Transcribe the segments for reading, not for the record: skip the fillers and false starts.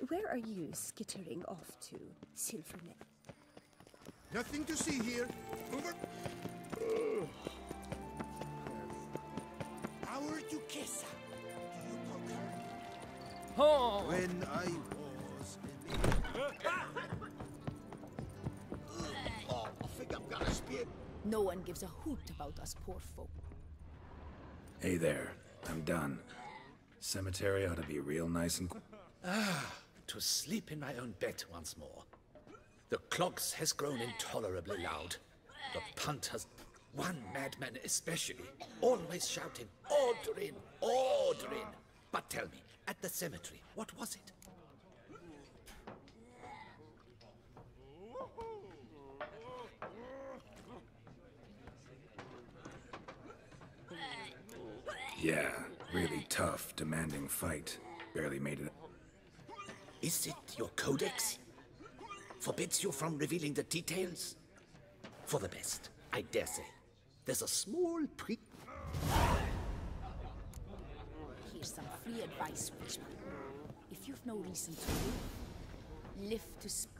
Where are you skittering off to, Silverneck? Nothing to see here. Over. Our Duquesa. Do you concur? Oh! When I was oh, I think I'm gonna speak. No one gives a hoot about us poor folk. Hey there, I'm done. Cemetery ought to be real nice and... To sleep in my own bed once more. The clogs has grown intolerably loud. The punters, one madman especially, always shouting, "Order in! Order in!" But tell me, at the cemetery, what was it? Yeah, really tough, demanding fight. Barely made it. Is it your codex? Forbids you from revealing the details? For the best, I dare say. There's a small prick. Here's some free advice, Richmond. If you've no reason to live, live to speak.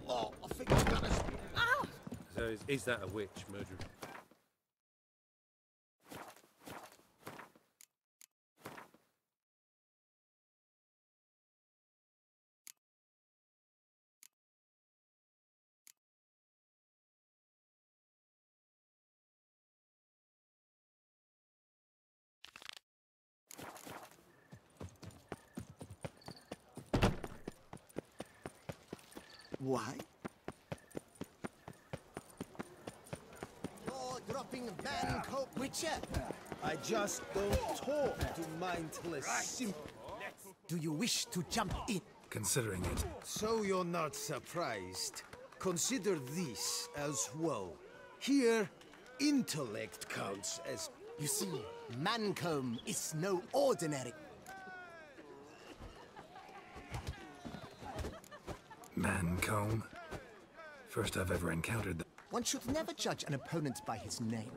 Oh, I think I'm gonna speak. So is that a witch, murderer? Why? You're dropping man coat, Witcher. I just don't talk to mindless simp. Do you wish to jump in? Considering it. So you're not surprised. Consider this as well. Here, intellect counts as... You see, Mancomb is no ordinary. Mancomb? First I've ever encountered the... One should never judge an opponent by his name.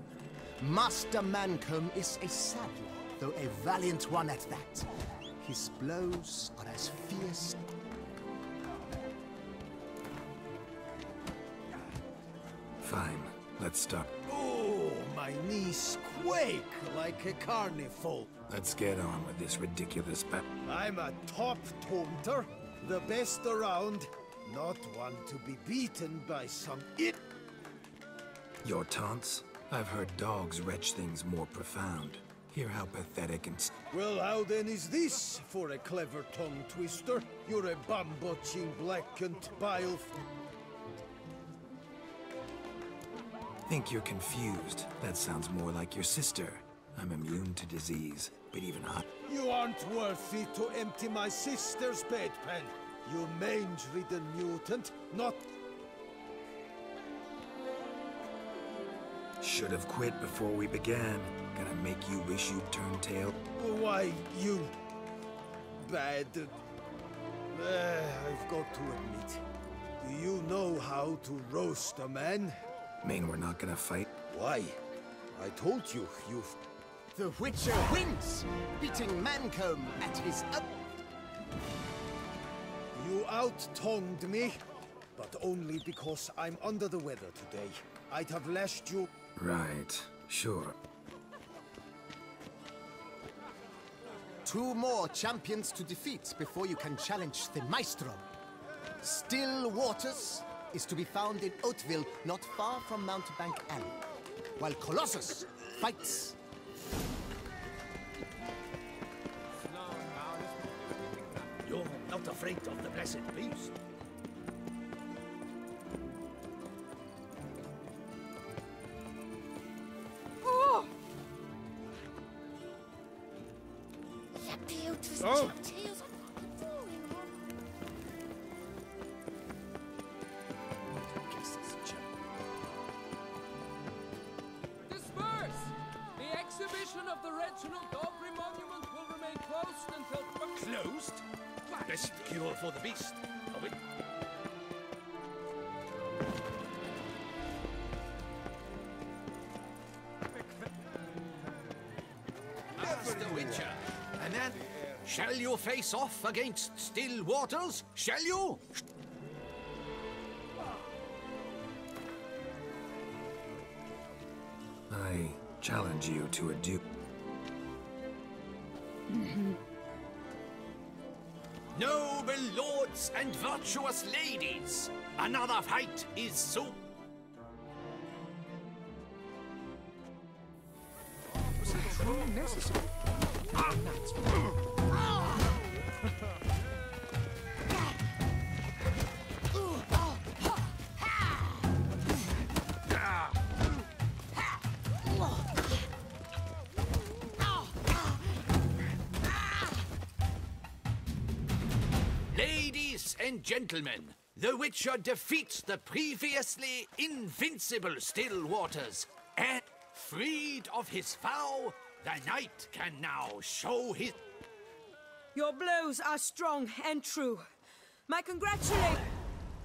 Master Mancomb is a saddler, though a valiant one at that. His blows are as fierce... Fine, let's start. Oh, my knees quake like a carnival. Let's get on with this ridiculous I'm a top taunter, the best around. Not one to be beaten by some Your taunts? I've heard dogs retch things more profound. Hear how pathetic and... Well, how then is this for a clever tongue twister? You're a bum-botching blackened bile... Think you're confused. That sounds more like your sister. I'm immune to disease, but even I... You aren't worthy to empty my sister's bedpan. You mange-ridden mutant, not... Should have quit before we began. Gonna make you wish you'd turned tail. Why, you... bad... I've got to admit. Do you know how to roast a man? Mean we're not gonna fight? Why? I told you, you've... The Witcher wins, beating Mancomb at his up... You out-tongued me, but only because I'm under the weather today. I'd have lashed you... Right, sure. 2 more champions to defeat before you can challenge the Maestro. Still Waters is to be found in Oatville, not far from Mountebank Alley, while Colossus fights... You're not afraid of the blessed beast? Oh! Disperse! The exhibition of the Reginald Aubrey Monument will remain closed until... Closed? Best cure for the beast. Oh, wait. Master Witcher. And then, shall you face off against still waters? Shall you? I challenge you to a duel. Noble lords and virtuous ladies, another fight is soon. Was it truly necessary? Ladies and gentlemen, the Witcher defeats the previously invincible still waters, and freed of his vow, the knight can now show his... Your blows are strong and true. My congratulations.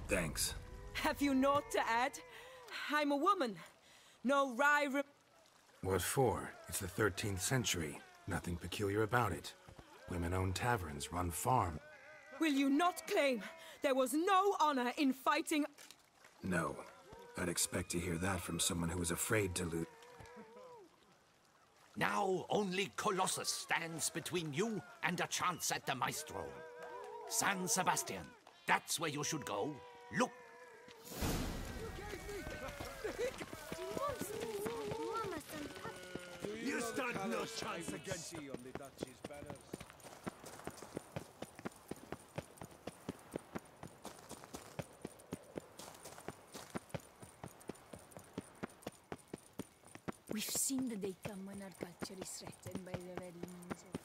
Thanks. Have you naught to add? I'm a woman. No wry... What for? It's the 13th century. Nothing peculiar about it. Women own taverns, run farms. Will you not claim there was no honor in fighting? No. I'd expect to hear that from someone who was afraid to lose. Now only Colossus stands between you and a chance at the Maestro. San Sebastian, that's where you should go. Look. You stand no chance against me. We've seen the day come when our culture is threatened by the very means of...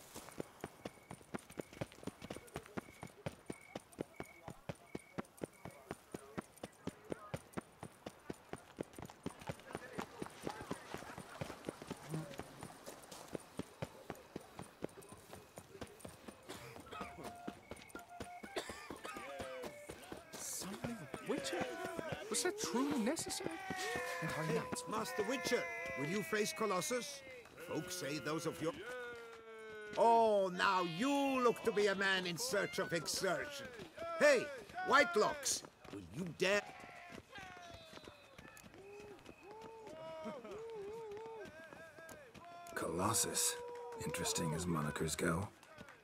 Something Witcher? Was that truly necessary? And how nice. Master Witcher, will you face Colossus? Folks say those of your... Oh, now you look to be a man in search of exertion. Hey, Whitelocks, will you dare... Colossus. Interesting as monikers go.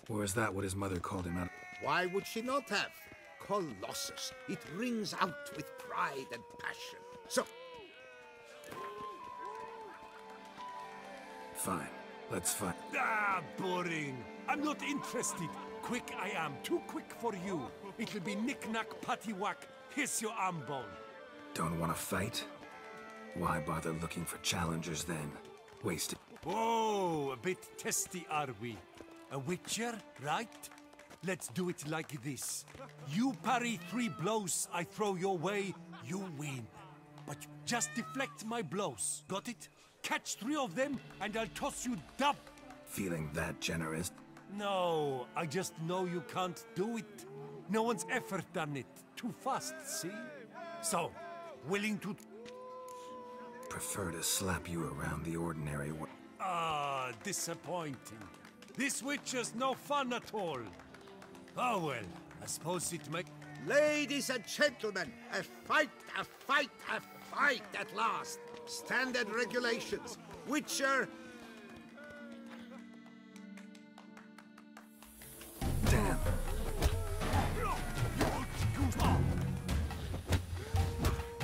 Or is that what his mother called him out? Why would she not have? Colossus. It rings out with pride and passion. So, Fine. Let's fight. Ah, boring. I'm not interested. Quick I am. Too quick for you. It'll be knick-knack, paddywhack. Here's your arm bone. Don't want to fight? Why bother looking for challengers then? Waste it. Whoa, a bit testy are we? A witcher, right? Let's do it like this. You parry 3 blows I throw your way, you win. But just deflect my blows, got it? Catch 3 of them, and I'll toss you dub. Feeling that generous? No, I just know you can't do it. No one's ever done it. Too fast, see? So, willing to... Prefer to slap you around the ordinary way. Ah, disappointing. This witcher's no fun at all. Oh well, I suppose it may... ladies and gentlemen, a fight at last. Standard regulations. Witcher... Damn.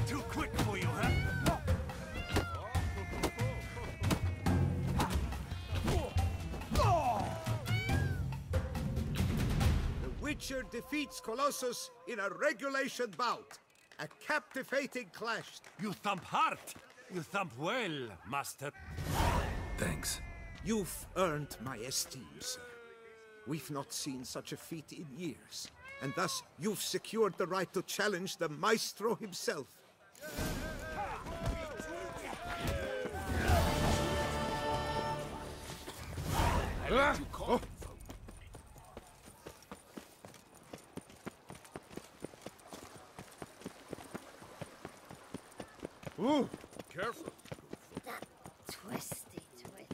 Too quick for you, huh? The Witcher defeats Colossus in a regulation bout. A captivating clash. You thump hard. You thump well, master. Thanks. You've earned my esteem, sir. We've not seen such a feat in years. And thus, you've secured the right to challenge the Maestro himself. Careful. That twisty twit.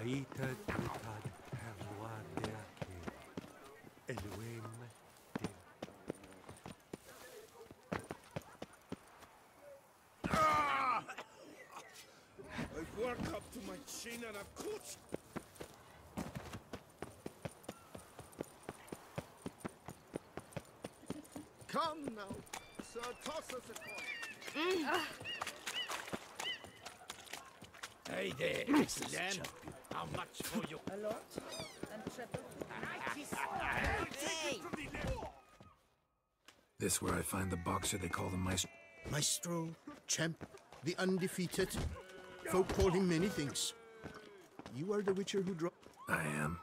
Aita tutad herwadeake. Elohim din. I work up to my chin and a coach. Come now, sir, toss us a coin. Hey there, excellent. How much for you? A lot and triple. This where I find the boxer they call the Maestro. Maestro, champ, the undefeated. Folk call him many things. You are the witcher who dropped. I am.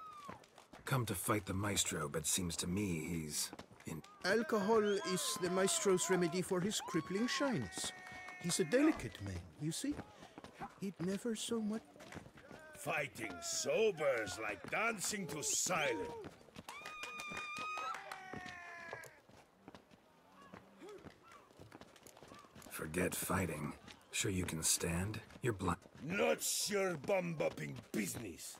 Come to fight the Maestro, but seems to me he's in. Alcohol is the Maestro's remedy for his crippling shyness. He's a delicate man, you see. He'd never so much. Fighting sober's like dancing to silence. Forget fighting. Sure you can stand? You're blind. Not your bum-bopping business.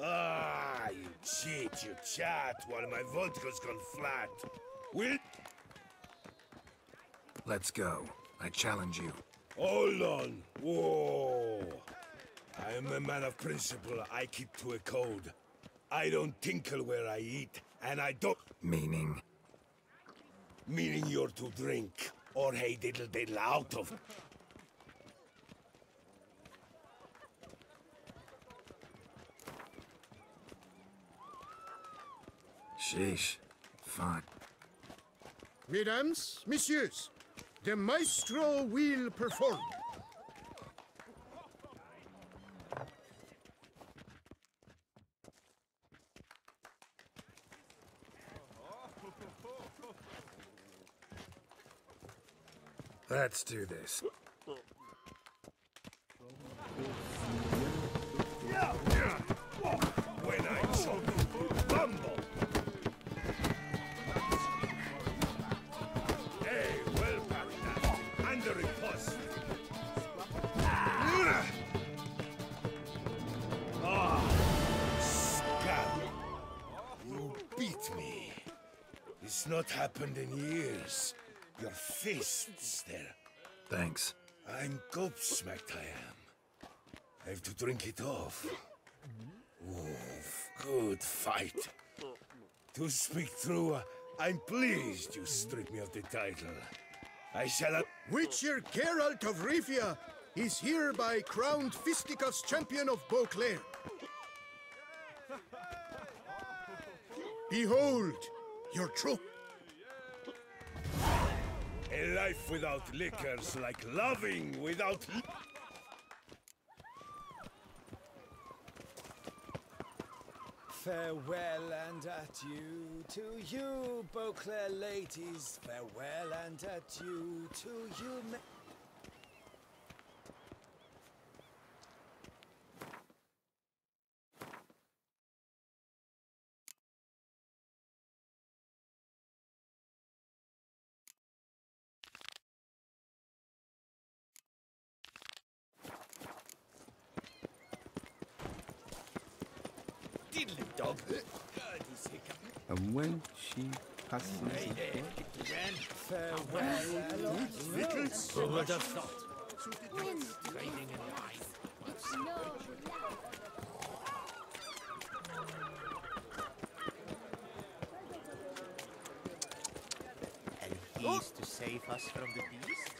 Ah, you cheat, you chat, while my vodka's gone flat. Will... Let's go. I challenge you. Hold on. Whoa. I am a man of principle. I keep to a code. I don't tinkle where I eat, and I don't... Meaning? Meaning you're to drink, or hey diddle-diddle out of... Sheesh. Fine. Mesdames, messieurs, the Maestro will perform. Let's do this. When I choke, bumble! Hey, well back and the riposte. Scab! You beat me. It's not happened in years. Your fists there. Thanks. I'm gobsmacked, I am. I have to drink it off. Oof, good fight. To speak true, I'm pleased you stripped me of the title. I shall... Witcher Geralt of Rivia is hereby crowned fisticuffs champion of Beauclair. Behold, your truth. A life without liquor's like loving without... Farewell and adieu to you, Beauclair ladies. Farewell and adieu to you. Diddly dog. And when she passes... Farewell. Who would have thought? Trading in life. And he's to save us from the beast?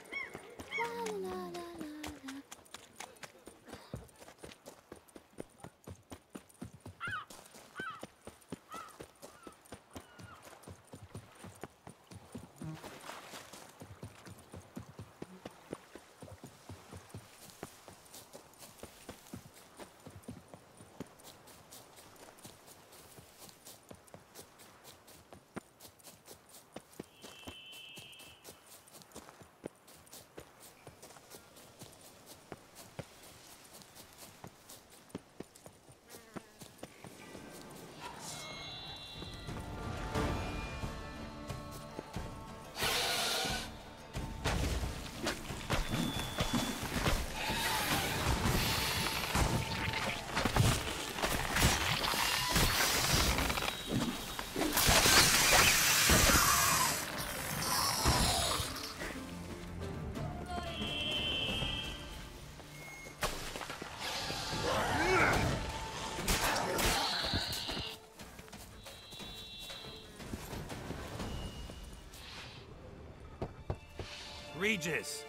Regis!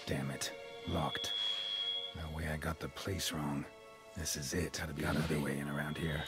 Damn it. Locked. No way I got the place wrong. This is it. Gotta be another way in around here.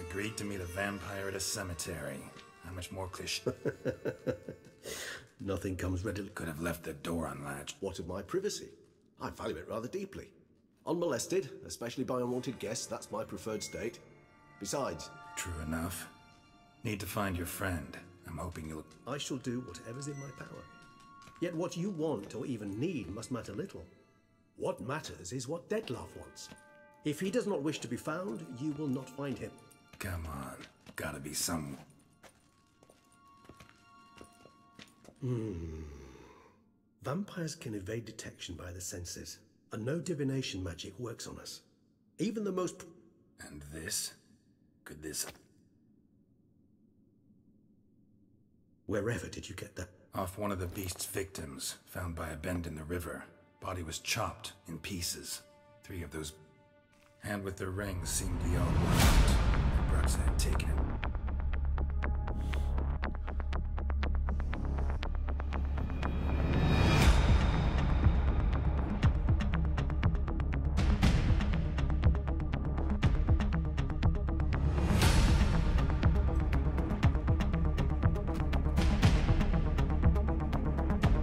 Agreed to meet a vampire at a cemetery. How much more cliche? Nothing comes readily. Could have left the door unlatched. What of my privacy? I value it rather deeply. Unmolested, especially by unwanted guests, that's my preferred state. Besides... True enough. Need to find your friend. I'm hoping you'll... I shall do whatever's in my power. Yet what you want or even need must matter little. What matters is what Detlef wants. If he does not wish to be found, you will not find him. Come on. Gotta be some... Vampires can evade detection by the senses, and no divination magic works on us. Even the most... And this? Could this... Wherever did you get that? Off one of the beast's victims, found by a bend in the river. Body was chopped in pieces. 3 of those... And with the rings seemed to be all worked. Brooks had taken it.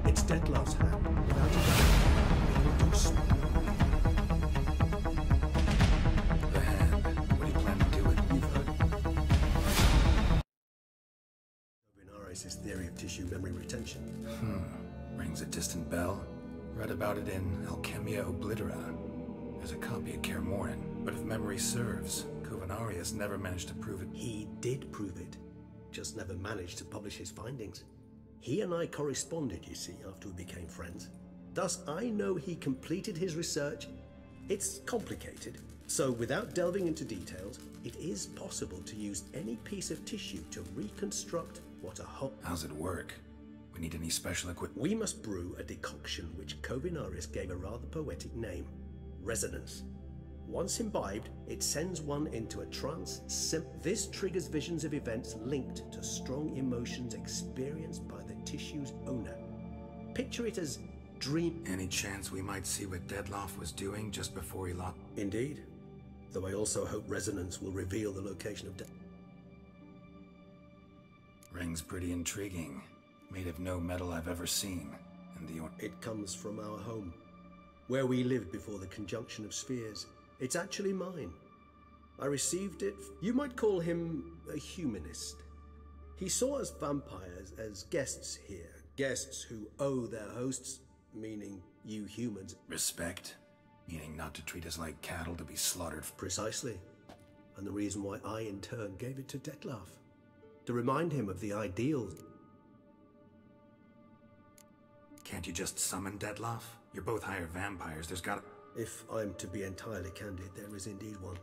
It's Detlef's hand. Without a doubt, it will do so. The hand. What do you plan to do with it? You've heard. Benares' theory of tissue memory retention. Rings a distant bell. Read about it in Alchemia Oblitera. There's a copy of Kermoran. But if memory serves, Covenarius never managed to prove it. He did prove it, just never managed to publish his findings. He and I corresponded, you see, after we became friends. Thus, I know he completed his research. It's complicated, so without delving into details, it is possible to use any piece of tissue to reconstruct what a whole... How's it work? We need any special equipment? We must brew a decoction which Covenarius gave a rather poetic name, resonance. Once imbibed, it sends one into a trance. This triggers visions of events linked to strong emotions experienced by the tissue's owner. Picture it as dream... Any chance we might see what Detlef was doing just before he locked? Indeed. Though I also hope resonance will reveal the location of... Ring's pretty intriguing. Made of no metal I've ever seen. And the... It comes from our home, where we lived before the conjunction of spheres. It's actually mine. I received it... You might call him a humanist. He saw us vampires as guests here. Guests who owe their hosts meaning you humans. Respect, meaning not to treat us like cattle to be slaughtered. Precisely. And the reason why I, in turn, gave it to Detlef. To remind him of the ideals. Can't you just summon Detlef? You're both hired vampires, there's gotta... If I'm to be entirely candid, there is indeed one.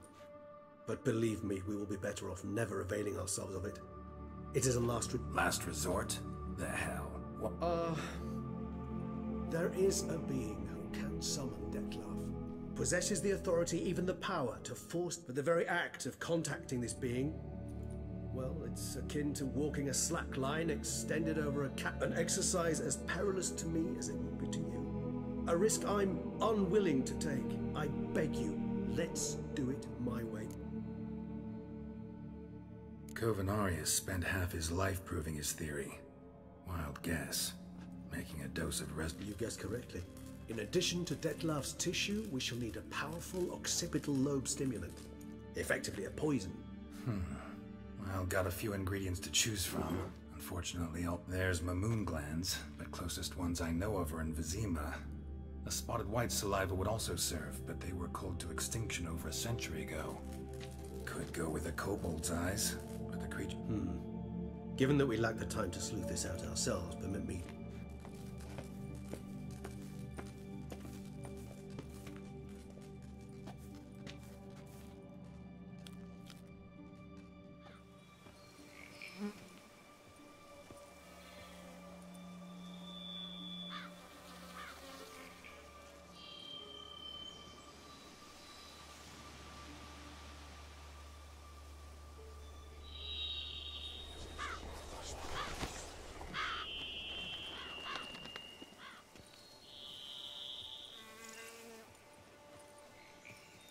But believe me, we will be better off never availing ourselves of it. It is a last resort? The hell? What? There is a being who can summon Detlef. Possesses the authority, even the power, to force... But the very act of contacting this being... Well, it's akin to walking a slack line extended over a cap. An exercise as perilous to me as it would be to you. A risk I'm unwilling to take. I beg you, let's do it my way. Covenarius spent half his life proving his theory. Wild guess. Making a dose of rest. You guessed correctly. In addition to Detlef's tissue, we shall need a powerful occipital lobe stimulant. Effectively a poison. Well, got a few ingredients to choose from. Unfortunately, there's mamoon glands, but closest ones I know of are in Vizima. A spotted white saliva would also serve, but they were culled to extinction over a century ago. Could go with a kobold's eyes, but the creature... Given that we lack the time to sleuth this out ourselves, permit me...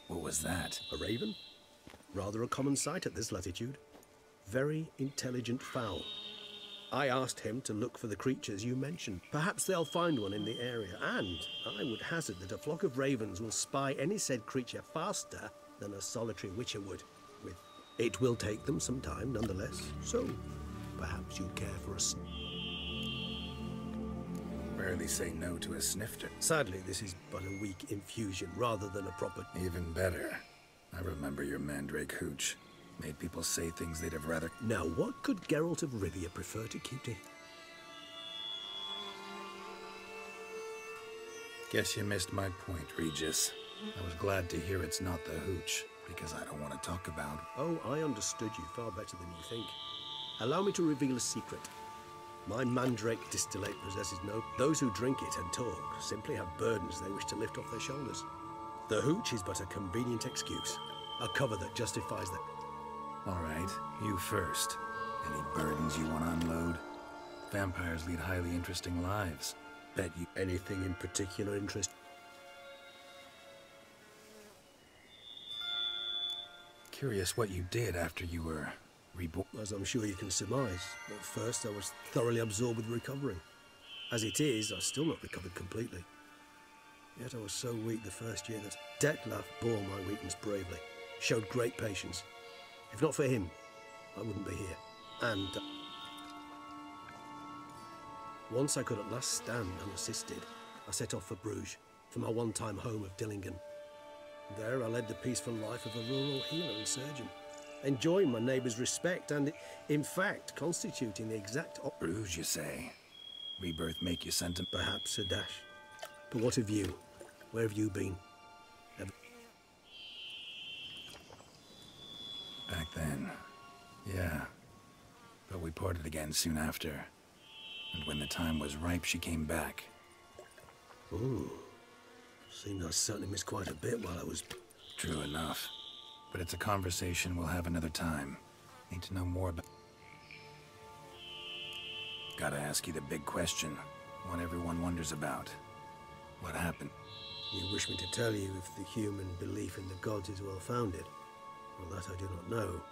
What was that? A raven? Rather a common sight at this latitude. Very intelligent fowl. I asked him to look for the creatures you mentioned. Perhaps they'll find one in the area, and I would hazard that a flock of ravens will spy any said creature faster than a solitary witcher would. It will take them some time, nonetheless, so perhaps you'd care for a Rarely say no to a snifter. Sadly, this is but a weak infusion rather than a proper... Even better. I remember your mandrake hooch. Made people say things they'd have rather... Now, what could Geralt of Rivia prefer to keep to... Guess you missed my point, Regis. I was glad to hear it's not the hooch, because I don't want to talk about... Oh, I understood you far better than you think. Allow me to reveal a secret. My mandrake distillate possesses no... Those who drink it and talk simply have burdens they wish to lift off their shoulders. The hooch is but a convenient excuse, a cover that justifies that. All right, you first. Any burdens you want to unload? Vampires lead highly interesting lives. Bet you anything in particular interest? Curious what you did after you were reborn. As I'm sure you can surmise, at first I was thoroughly absorbed with recovering. As it is, I've still not recovered completely. Yet I was so weak the first year that Detlef bore my weakness bravely, showed great patience. If not for him, I wouldn't be here. And once I could at last stand unassisted, I set off for Bruges, for my one-time home of Dillingen. There I led the peaceful life of a rural healer and surgeon, enjoying my neighbours' respect and, in fact, constituting the exact Bruges, you say? Rebirth make you sentiment? Perhaps a dash. But what of you? Where have you been? Back then, yeah. But we parted again soon after. And when the time was ripe, she came back. Ooh. Seemed I certainly missed quite a bit while I was... True enough. But it's a conversation we'll have another time. Need to know more about... Gotta ask you the big question. One everyone wonders about. What happened? You wish me to tell you if the human belief in the gods is well-founded? Well, that I do not know.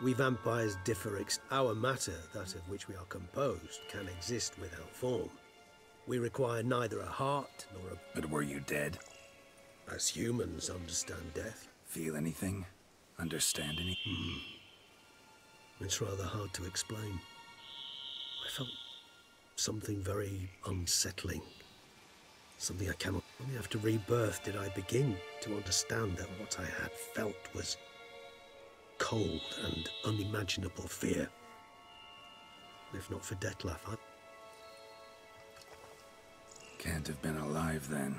We vampires differ. Our matter, that of which we are composed, can exist without form. We require neither a heart nor a... But were you dead? As humans understand death. Feel anything? Understand anything? It's rather hard to explain. I felt something very unsettling. Something I cannot. Only after rebirth did I begin to understand that what I had felt was cold and unimaginable fear. If not for Detlef, I... Can't have been alive then.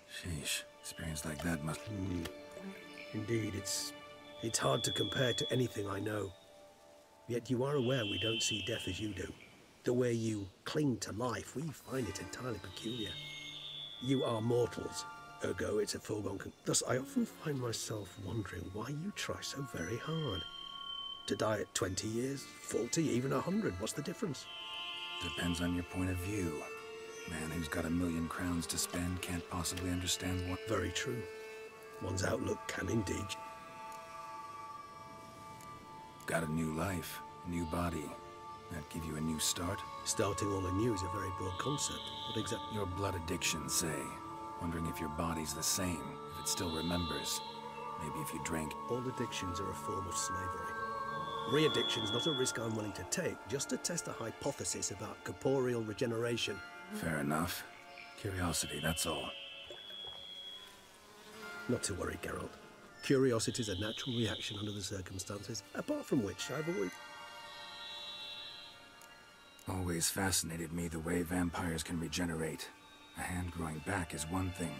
Sheesh, experience like that must... Indeed, it's hard to compare to anything I know. Yet you are aware we don't see death as you do. The way you cling to life, we find it entirely peculiar. You are mortals, ergo it's a foregone conclusion. Thus, I often find myself wondering why you try so very hard. To die at 20 years, 40, even 100, what's the difference? Depends on your point of view. Man who's got 1,000,000 crowns to spend can't possibly understand what... Very true. One's outlook can indeed... Got a new life, new body. That give you a new start? Starting all anew is a very broad concept. What exactly? Your blood addiction, say. Wondering if your body's the same, if it still remembers. Maybe if you drank... All addictions are a form of slavery. Re-addiction's not a risk I'm willing to take, just to test a hypothesis about corporeal regeneration. Fair enough. Curiosity, that's all. Not to worry, Geralt. Curiosity is a natural reaction under the circumstances, apart from which I've always fascinated me the way vampires can regenerate. A hand growing back is one thing,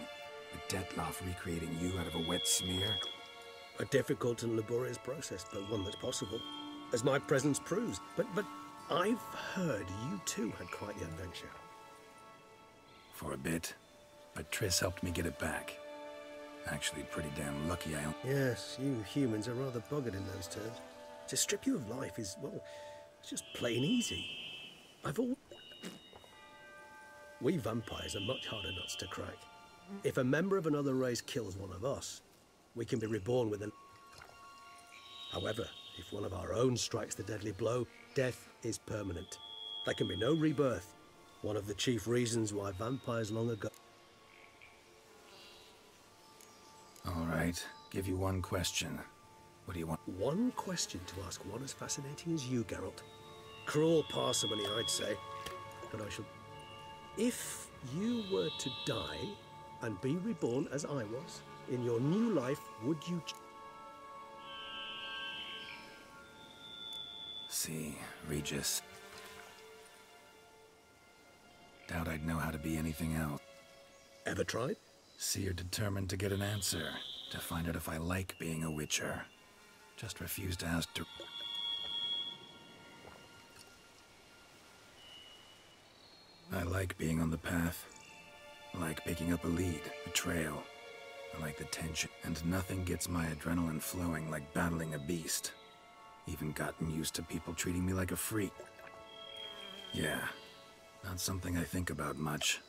but Detlef recreating you out of a wet smear? A difficult and laborious process, but one that's possible, as my presence proves. But I've heard you too had quite the adventure. For a bit, but Triss helped me get it back. Actually, pretty damn lucky I am. Yes, you humans are rather buggered in those terms. To strip you of life is, well, it's just plain easy. We vampires are much harder nuts to crack. If a member of another race kills one of us, we can be reborn with an... However, if one of our own strikes the deadly blow, death is permanent. There can be no rebirth. One of the chief reasons why vampires long ago... All right, give you one question. What do you want? One question to ask one as fascinating as you, Geralt. Cruel parsimony, I'd say, but I shall... If you were to die and be reborn as I was, in your new life, would you... See, Regis. Doubt I'd know how to be anything else. Ever tried? See, you're determined to get an answer, to find out if I like being a witcher. Just refuse to ask to... I like being on the path. I like picking up a lead, a trail. I like the tension, and nothing gets my adrenaline flowing like battling a beast. Even gotten used to people treating me like a freak. Yeah, not something I think about much,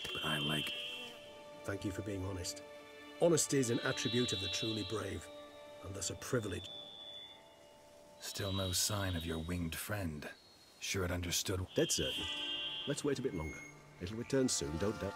but I like... Thank you for being honest. Honesty is an attribute of the truly brave, and thus a privilege. Still no sign of your winged friend. Sure it understood... Dead certain. Let's wait a bit longer. It'll return soon, don't doubt.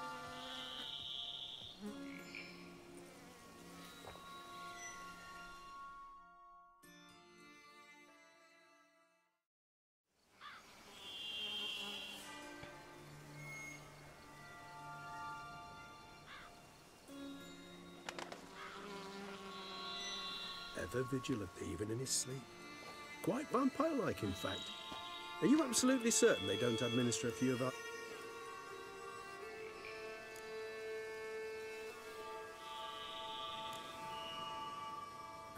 Ever vigilant, even in his sleep. Quite vampire-like, in fact. Are you absolutely certain they don't administer a few of our...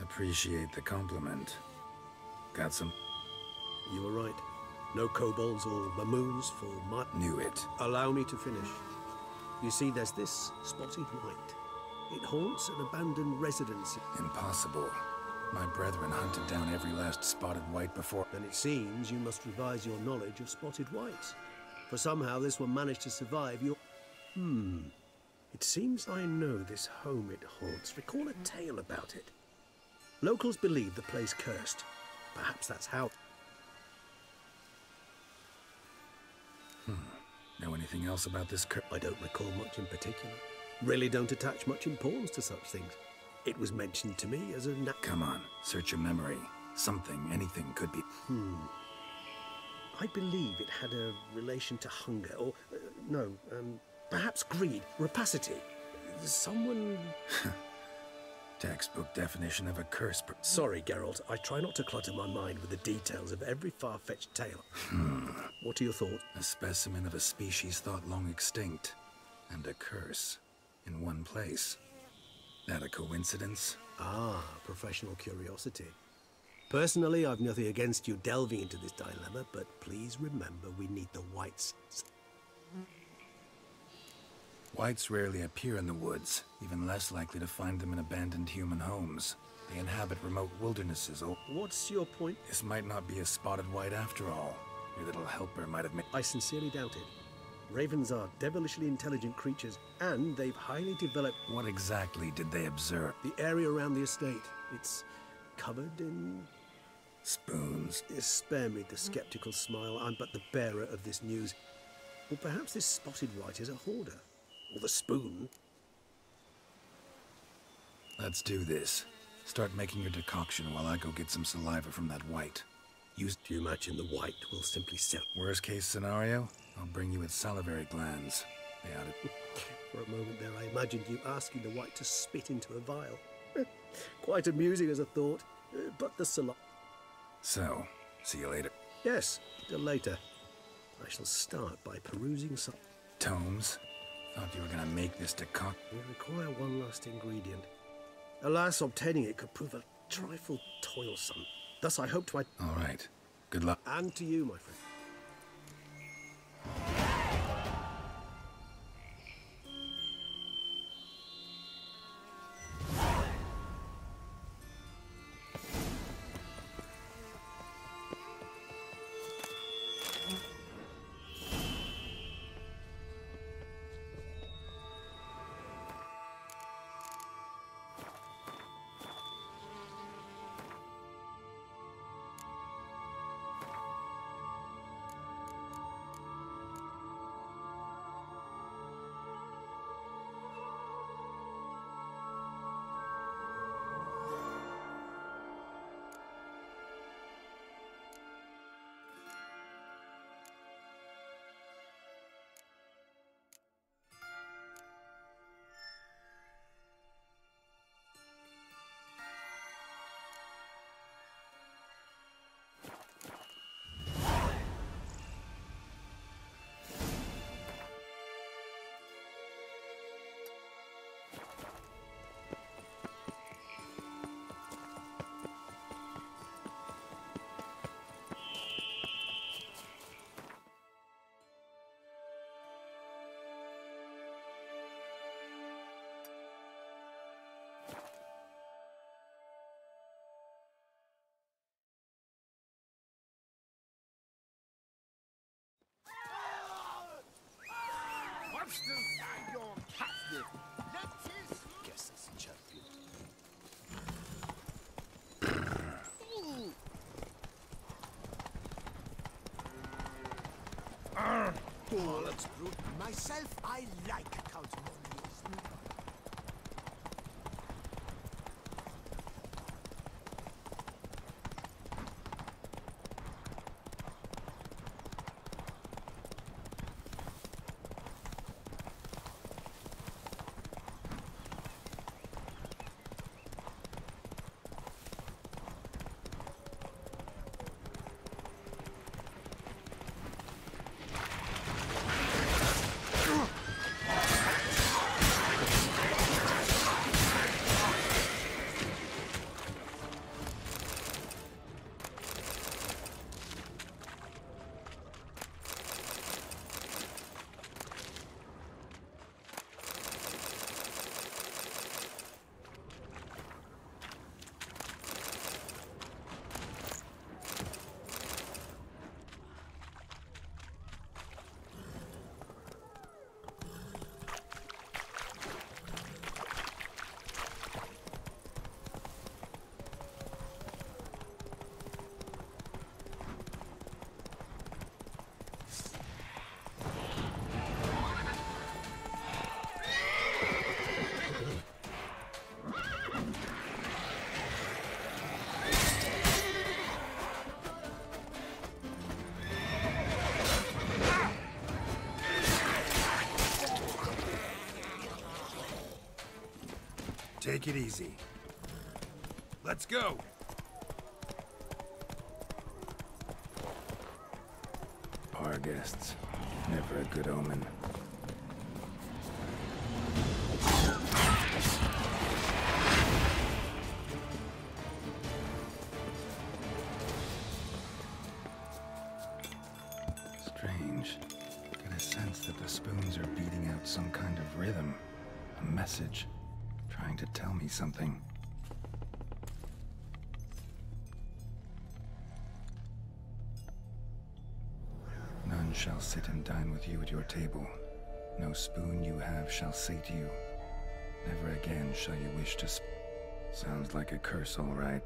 Appreciate the compliment. Got some... You were right. No kobolds or mamoons for my... Knew it. Allow me to finish. You see, there's this spotted white. It haunts an abandoned residence. Impossible. My brethren hunted down every last spotted white before... Then it seems you must revise your knowledge of spotted whites. For somehow this one managed to survive your... It seems I know this home it haunts. Recall a tale about it. Locals believe the place cursed. Perhaps that's how... Know anything else about this curse? I don't recall much in particular. Really don't attach much importance to such things. It was mentioned to me as a... Come on, search your memory. Something, anything could be... I believe it had a relation to hunger, or... Perhaps greed, rapacity. Someone... Textbook definition of a curse. Sorry, Geralt. I try not to clutter my mind with the details of every far-fetched tale. What are your thoughts? A specimen of a species thought long extinct, and a curse in one place. That a coincidence? Ah, professional curiosity. Personally, I've nothing against you delving into this dilemma, but please remember we need the whites. Whites rarely appear in the woods, even less likely to find them in abandoned human homes. They inhabit remote wildernesses. What's your point? This might not be a spotted white after all. Your little helper might have made... I sincerely doubt it. Ravens are devilishly intelligent creatures, and they've highly developed... What exactly did they observe? The area around the estate. It's covered in... spoons. Spare me the skeptical smile. I'm but the bearer of this news. Or perhaps this spotted white is a hoarder. Or the spoon. Let's do this. Start making your decoction while I go get some saliva from that white. Do you imagine the white will simply sell? Worst case scenario, I'll bring you its salivary glands. They ought to... For a moment there, I imagined you asking the white to spit into a vial. Quite amusing as a thought, but the saliva... So, see you later. Yes, till later. I shall start by perusing some... Tomes? Thought you were gonna make this decoction. We require one last ingredient. Alas, obtaining it could prove a trifle toilsome. Thus, I hope to... All right. Good luck. And to you, my friend. Guess that's a champion. Oh, that's brute. Myself, I like Count Monius. Take it easy. Let's go! Bar guests. Never a good omen. Strange. Get a sense that the spoons are beating out some kind of rhythm. A message. Trying to tell me something. None shall sit and dine with you at your table. No spoon you have shall sate you. Never again shall you wish to Sounds like a curse, all right.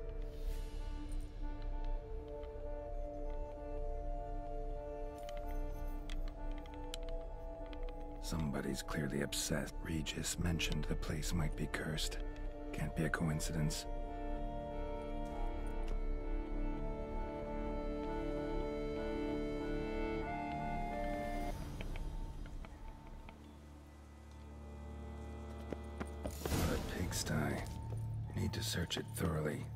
Somebody's clearly obsessed. Regis mentioned the place might be cursed. Can't be a coincidence. What a pigsty. Need to search it thoroughly.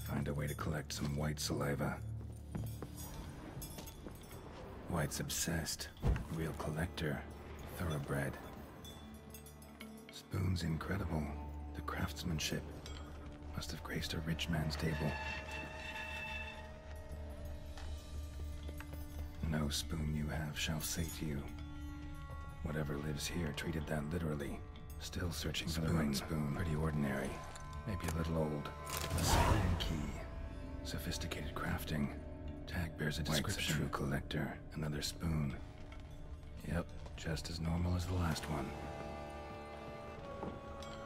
Find a way to collect some white saliva. White's obsessed. Real collector. Thoroughbred. Spoon's incredible. The craftsmanship must have graced a rich man's table. No spoon you have shall sate you. Whatever lives here treated that literally. Still searching for the right spoon. Pretty ordinary. Maybe a little old. A spoon key. Sophisticated crafting. Tag bears a description. White's a true collector. Another spoon. Yep. Just as normal as the last one.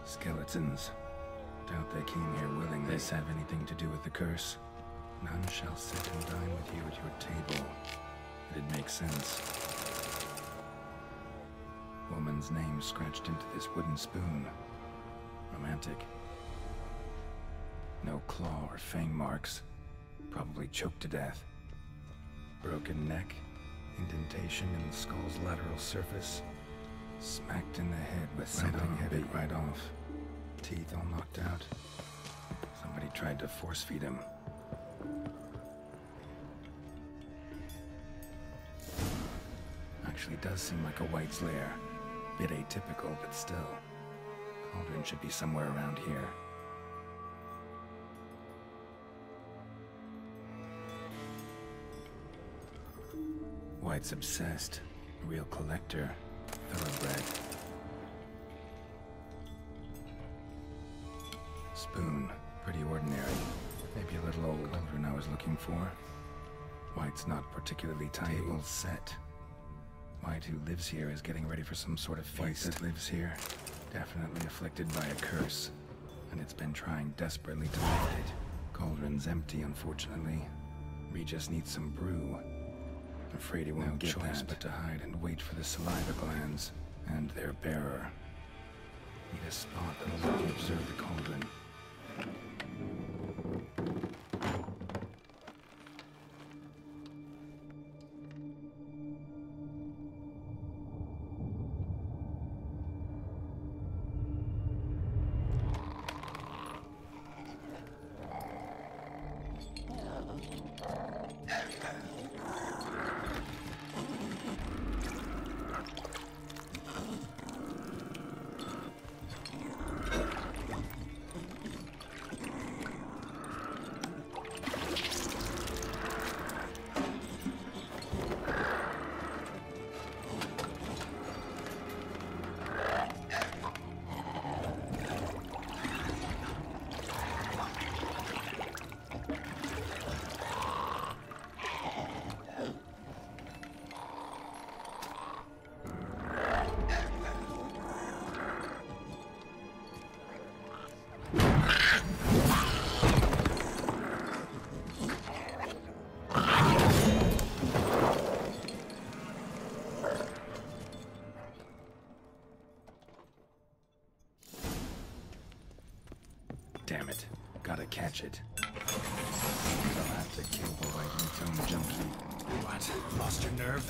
Skeletons. Doubt they came here willingly. This have anything to do with the curse? None shall sit and dine with you at your table. It'd make sense. Woman's name scratched into this wooden spoon. Romantic. No claw or fang marks. Probably choked to death. Broken neck. Indentation in the skull's lateral surface. Smacked in the head with something heavy right off. Teeth all knocked out. Somebody tried to force feed him. Actually does seem like a White's lair. Bit atypical, but still. Cauldron should be somewhere around here. White's obsessed. Real collector. Thoroughbred. Spoon. Pretty ordinary. Maybe a little old. Cauldron I was looking for. White's not particularly tight. Table set. White, who lives here, is getting ready for some sort of feast. White that lives here. Definitely afflicted by a curse. And it's been trying desperately to lift it. Cauldron's empty, unfortunately. Regis needs some brew. Afraid he won't get choice but to hide and wait for the saliva glands and their bearer. Need a spot that'll let you observe the cauldron. Damn it. Gotta catch it. I'll have to kill the white ringtone junkie. What? Lost your nerve?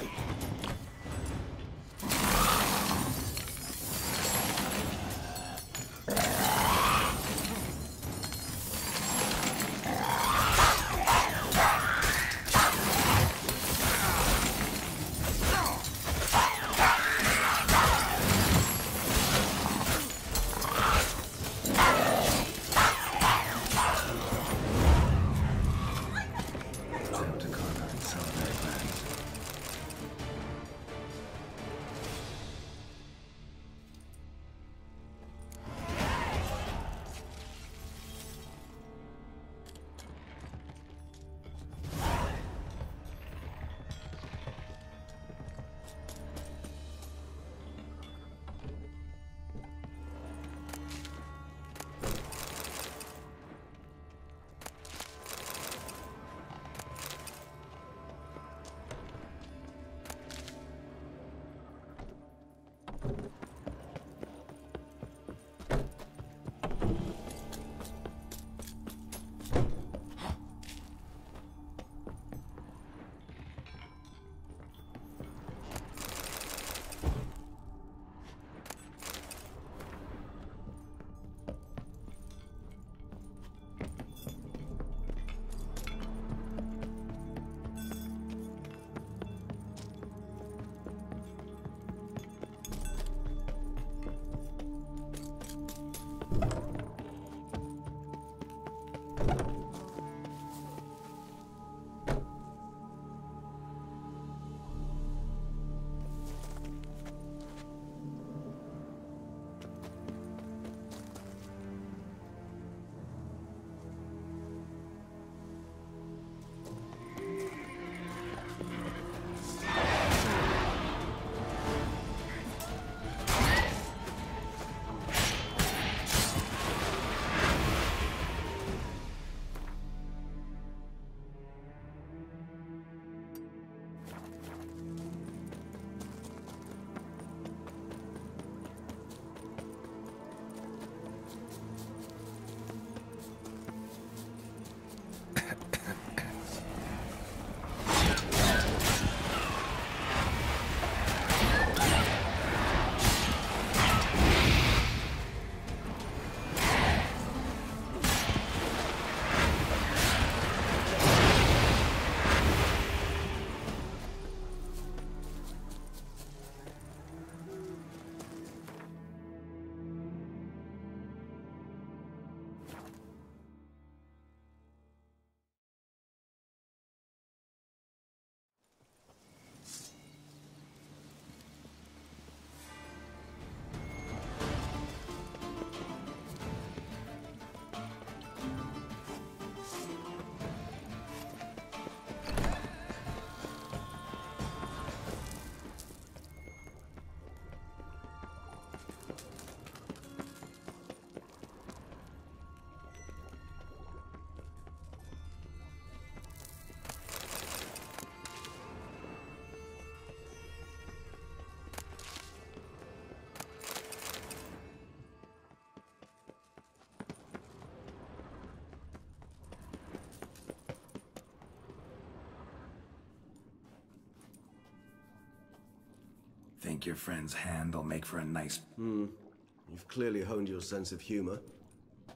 think your friend's hand will make for a nice... You've clearly honed your sense of humor.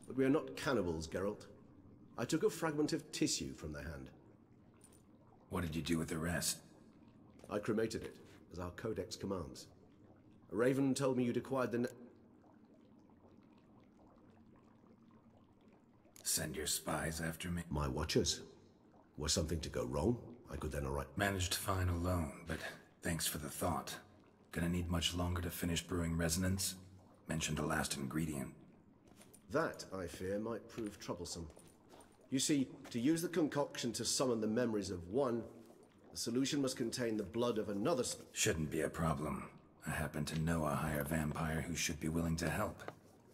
But we are not cannibals, Geralt. I took a fragment of tissue from the hand. What did you do with the rest? I cremated it, as our codex commands. A raven told me you'd acquired the... Send your spies after me? My watchers. Were something to go wrong, I could then arrive. Managed fine alone, but thanks for the thought. Gonna need much longer to finish brewing resonance? Mentioned a last ingredient. That, I fear, might prove troublesome. You see, to use the concoction to summon the memories of one, the solution must contain the blood of another. Shouldn't be a problem. I happen to know a higher vampire who should be willing to help.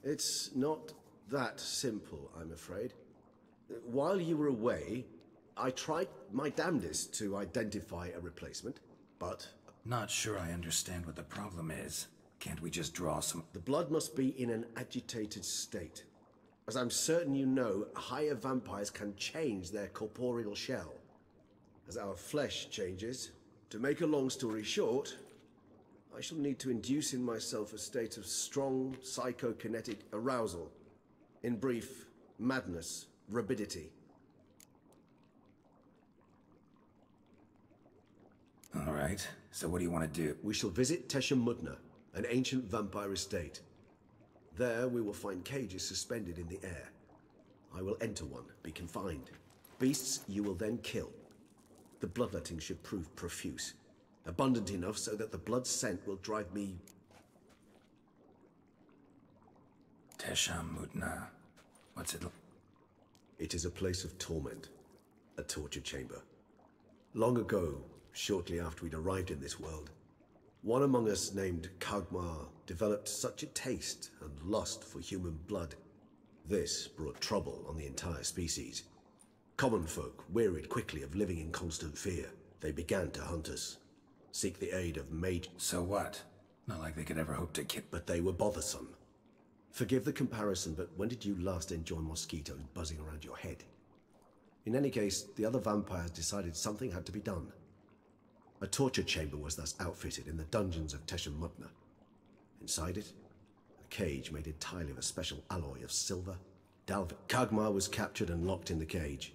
It's not that simple, I'm afraid. While you were away, I tried my damnedest to identify a replacement, but... Not sure I understand what the problem is. Can't we just draw some... The blood must be in an agitated state. As I'm certain you know, higher vampires can change their corporeal shell. As our flesh changes, to make a long story short, I shall need to induce in myself a state of strong psychokinetic arousal. In brief, madness, rabidity. All right, so what do you want to do? We shall visit Tesha Mudna, an ancient vampire estate. There we will find cages suspended in the air. I will enter one, be confined. Beasts you will then kill. The bloodletting should prove profuse. Abundant enough so that the blood scent will drive me... Tesha Mudna. What's it? It is a place of torment. A torture chamber. Long ago, shortly after we'd arrived in this world, one among us named Kagmar developed such a taste and lust for human blood. This brought trouble on the entire species. Common folk wearied quickly of living in constant fear. They began to hunt us, seek the aid of mage... So what? Not like they could ever hope to kill... But they were bothersome. Forgive the comparison, but when did you last enjoy mosquitoes buzzing around your head? In any case, the other vampires decided something had to be done. A torture chamber was thus outfitted in the dungeons of Tesha Mudna. Inside it, a cage made entirely of a special alloy of silver. Kagmar was captured and locked in the cage.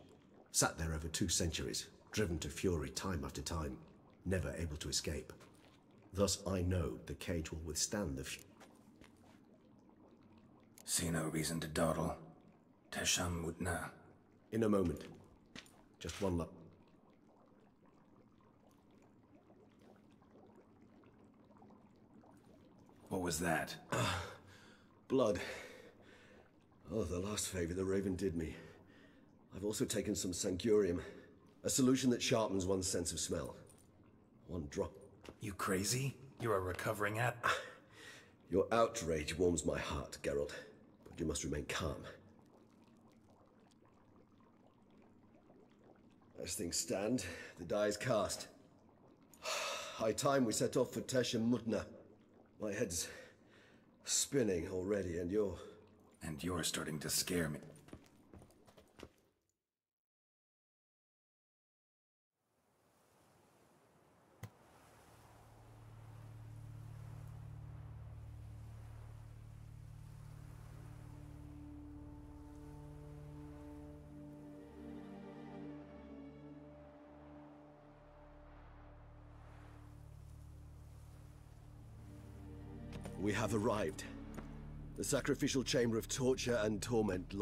Sat there over 2 centuries, driven to fury time after time, never able to escape. Thus I know the cage will withstand the... See no reason to dawdle. Tesha Mudna. In a moment. Just one look. What was that? Blood. Oh, the last favor the Raven did me. I've also taken some Sangurium, a solution that sharpens one's sense of smell. 1 drop. You crazy? You're a recovering Your outrage warms my heart, Geralt, but you must remain calm. As things stand, the die is cast. High time we set off for Tesha Mudna. My head's spinning already, and you're... And you're starting to scare me. We have arrived. The sacrificial chamber of torture and torment.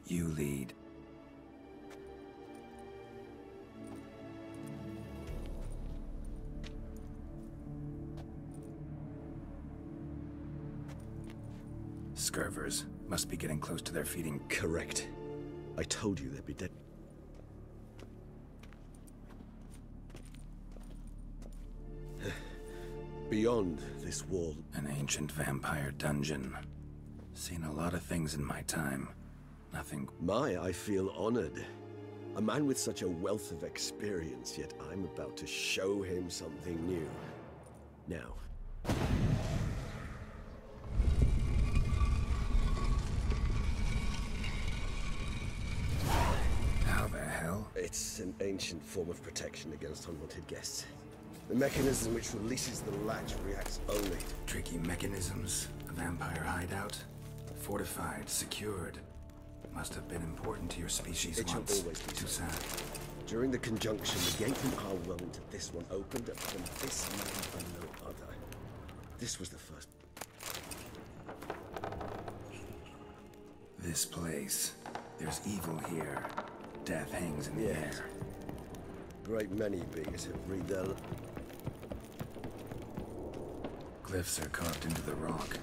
You lead. Scurvers. Must be getting close to their feeding. Correct. I told you they'd be dead. Beyond this wall. An ancient vampire dungeon. Seen a lot of things in my time. Nothing... I feel honored. A man with such a wealth of experience, yet I'm about to show him something new. Now. How the hell? It's an ancient form of protection against unwanted guests. The mechanism which releases the latch reacts only. Tricky mechanisms, a vampire hideout, fortified, secured. Must have been important to your species It shall once. always be Too so. sad. During the conjunction, the gate from our world into this one opened upon this man and no other. This was the first. This place. There's evil here. Death hangs in the air. Great many beings have breathed their... Glyphs are carved into the rock.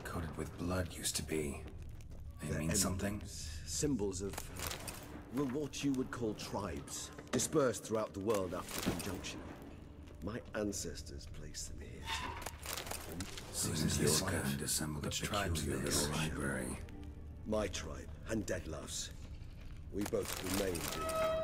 Coated with blood used to be. They mean something? Symbols of... well, what you would call tribes. Dispersed throughout the world after the conjunction. My ancestors placed them here. Seems your kind assembled a peculiar little library. My tribe and Deadlouse. We both remained in...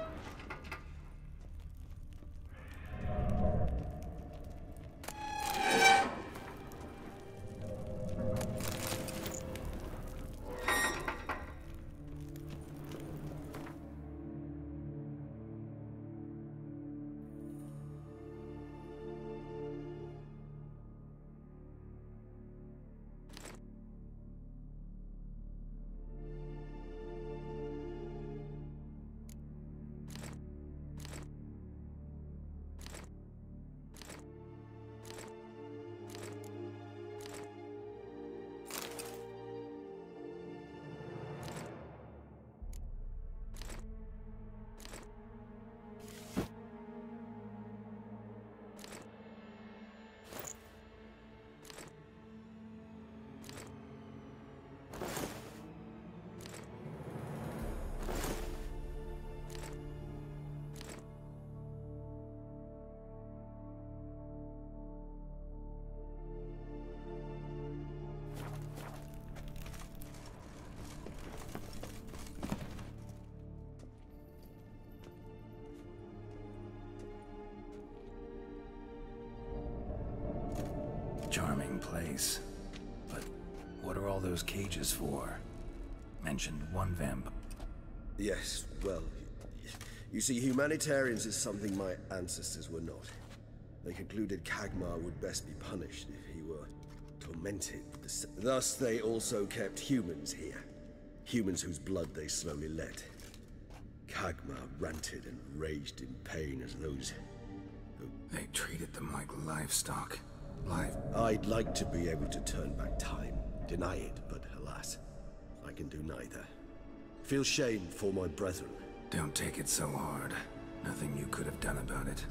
Charming place. But what are all those cages for? Mentioned one vamp. Yes, well, you see, humanitarians is something my ancestors were not. They concluded Kagmar would best be punished if he were tormented. Thus, they also kept humans here. Humans whose blood they slowly let. Kagmar ranted and raged in pain as those who... They treated them like livestock. I'd like to be able to turn back time, deny it, but alas, I can do neither. Feel shame for my brethren. Don't take it so hard. Nothing you could have done about it.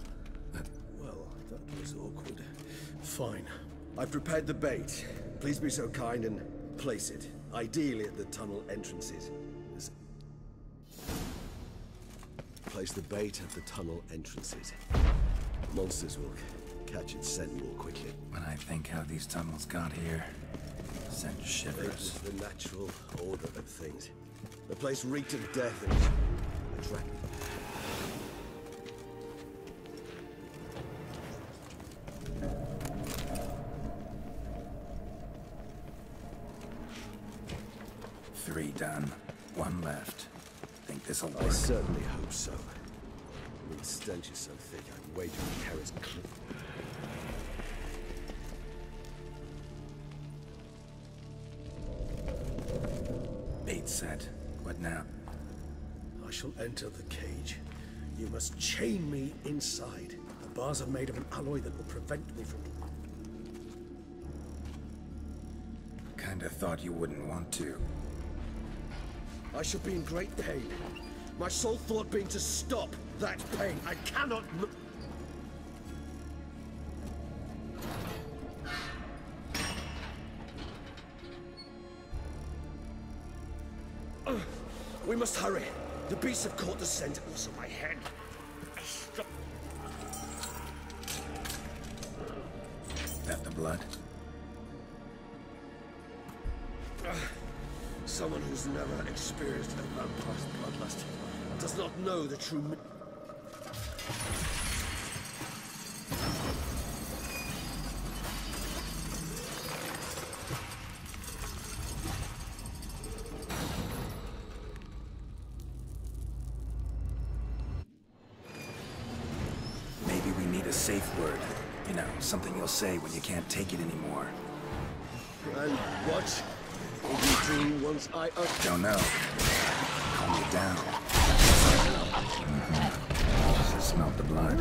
Well, that was awkward. Fine. I've prepared the bait. Please be so kind and place it, ideally at the tunnel entrances. Place the bait at the tunnel entrances. Monsters will catch its scent more quickly. When I think how these tunnels got here, sent shivers. It was the natural order of things. The place reeked of death and attracted. Three done. One left. Think this'll work? I certainly hope so. I mean, stench is so thick, I'd wager it carries cliff. Bait set. What now? I shall enter the cage. You must chain me inside. The bars are made of an alloy that will prevent me from... Kinda thought you wouldn't want to. I shall be in great pain. My sole thought being to stop that pain. I cannot... We must hurry. The beasts have caught the scent also my head. Stop. That the blood? Someone who's never experienced a vampire's bloodlust does not know the true... safe word. You know, something you'll say when you can't take it anymore. And what will you do once I... Don't know. Calm you down. Smell the blood.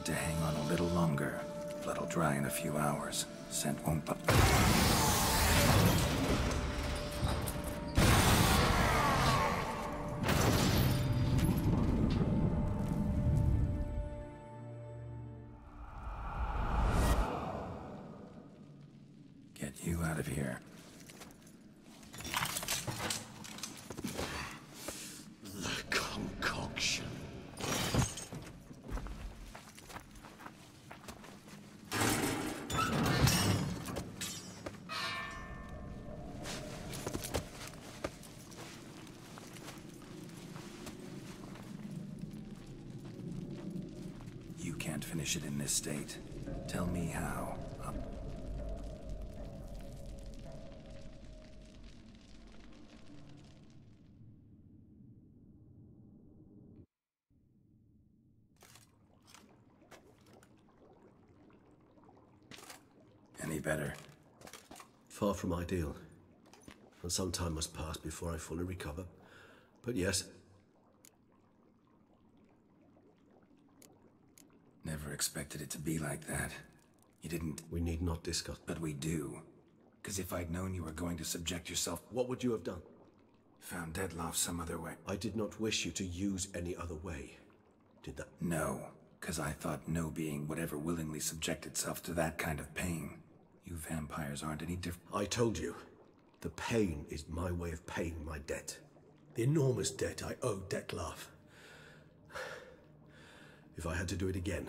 To hang on a little longer. Blood'll dry in a few hours. Scent won't Get you out of here. The concoction. Can't finish it in this state. Tell me how. Any better? Far from ideal. And some time must pass before I fully recover. But yes. Never expected it to be like that. You didn't... We need not discuss. But we do. Because if I'd known you were going to subject yourself... What would you have done? Found Deadloff some other way. I did not wish you to use any other way. Did that? No. Because I thought no being would ever willingly subject itself to that kind of pain. You vampires aren't any different. I told you. The pain is my way of paying my debt. The enormous debt I owe Dettlaff. If I had to do it again.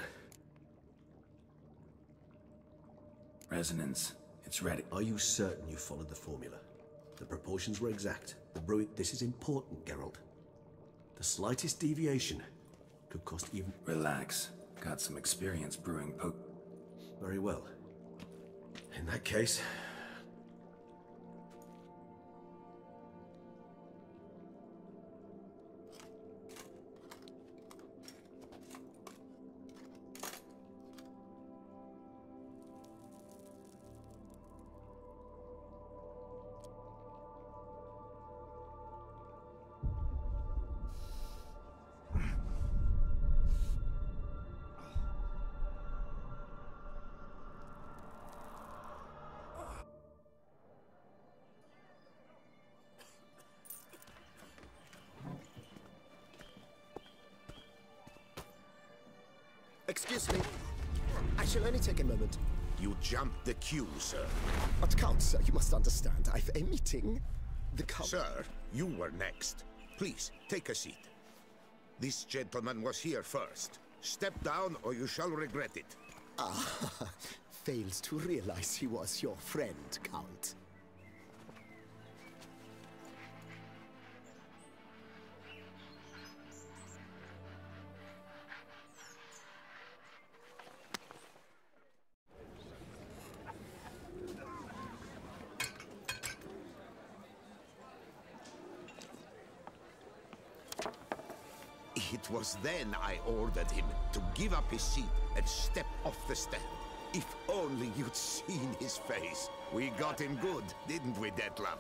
Resonance. It's ready. Are you certain you followed the formula? The proportions were exact. The brewing... This is important, Geralt. The slightest deviation could cost even... Relax. Got some experience brewing Very well. In that case... Excuse me. I shall only take a moment. You jumped the queue, sir. But Count, sir, you must understand. I've a meeting. The Count... Sir, you were next. Please, take a seat. This gentleman was here first. Step down or you shall regret it. Ah, fails to realize he was your friend, Count. It was then I ordered him to give up his seat and step off the stand. If only you'd seen his face. We got him good, didn't we, Detlef?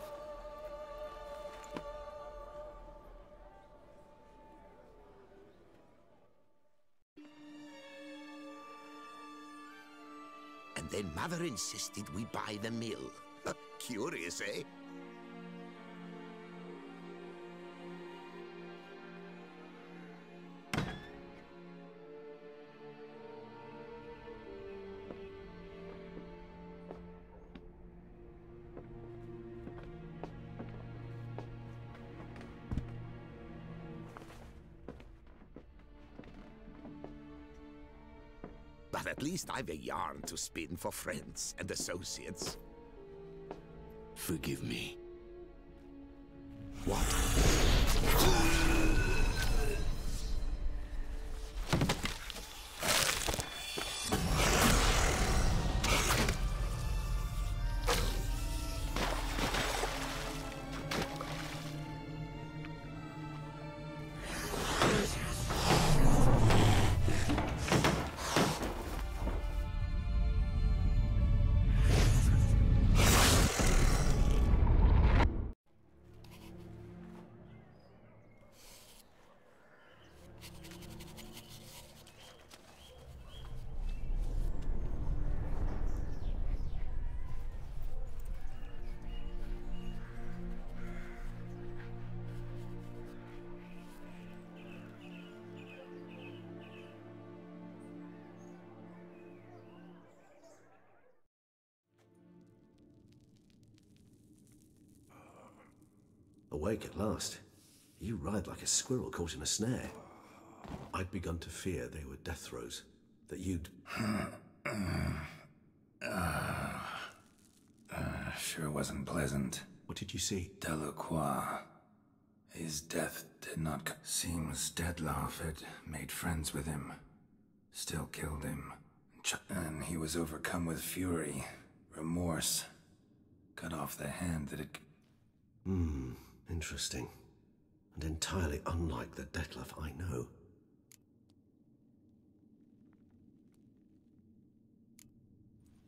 And then Mother insisted we buy the mill. Curious, eh? But at least I've a yarn to spin for friends and associates. Forgive me. What? Awake at last. You ride like a squirrel caught in a snare. I'd begun to fear they were death throes. That you'd... Sure wasn't pleasant. What did you see? Delacroix. His death did not... Seems Detlef had made friends with him. Still killed him. And he was overcome with fury, remorse. Cut off the hand that had... Interesting. And entirely unlike the Detlef I know.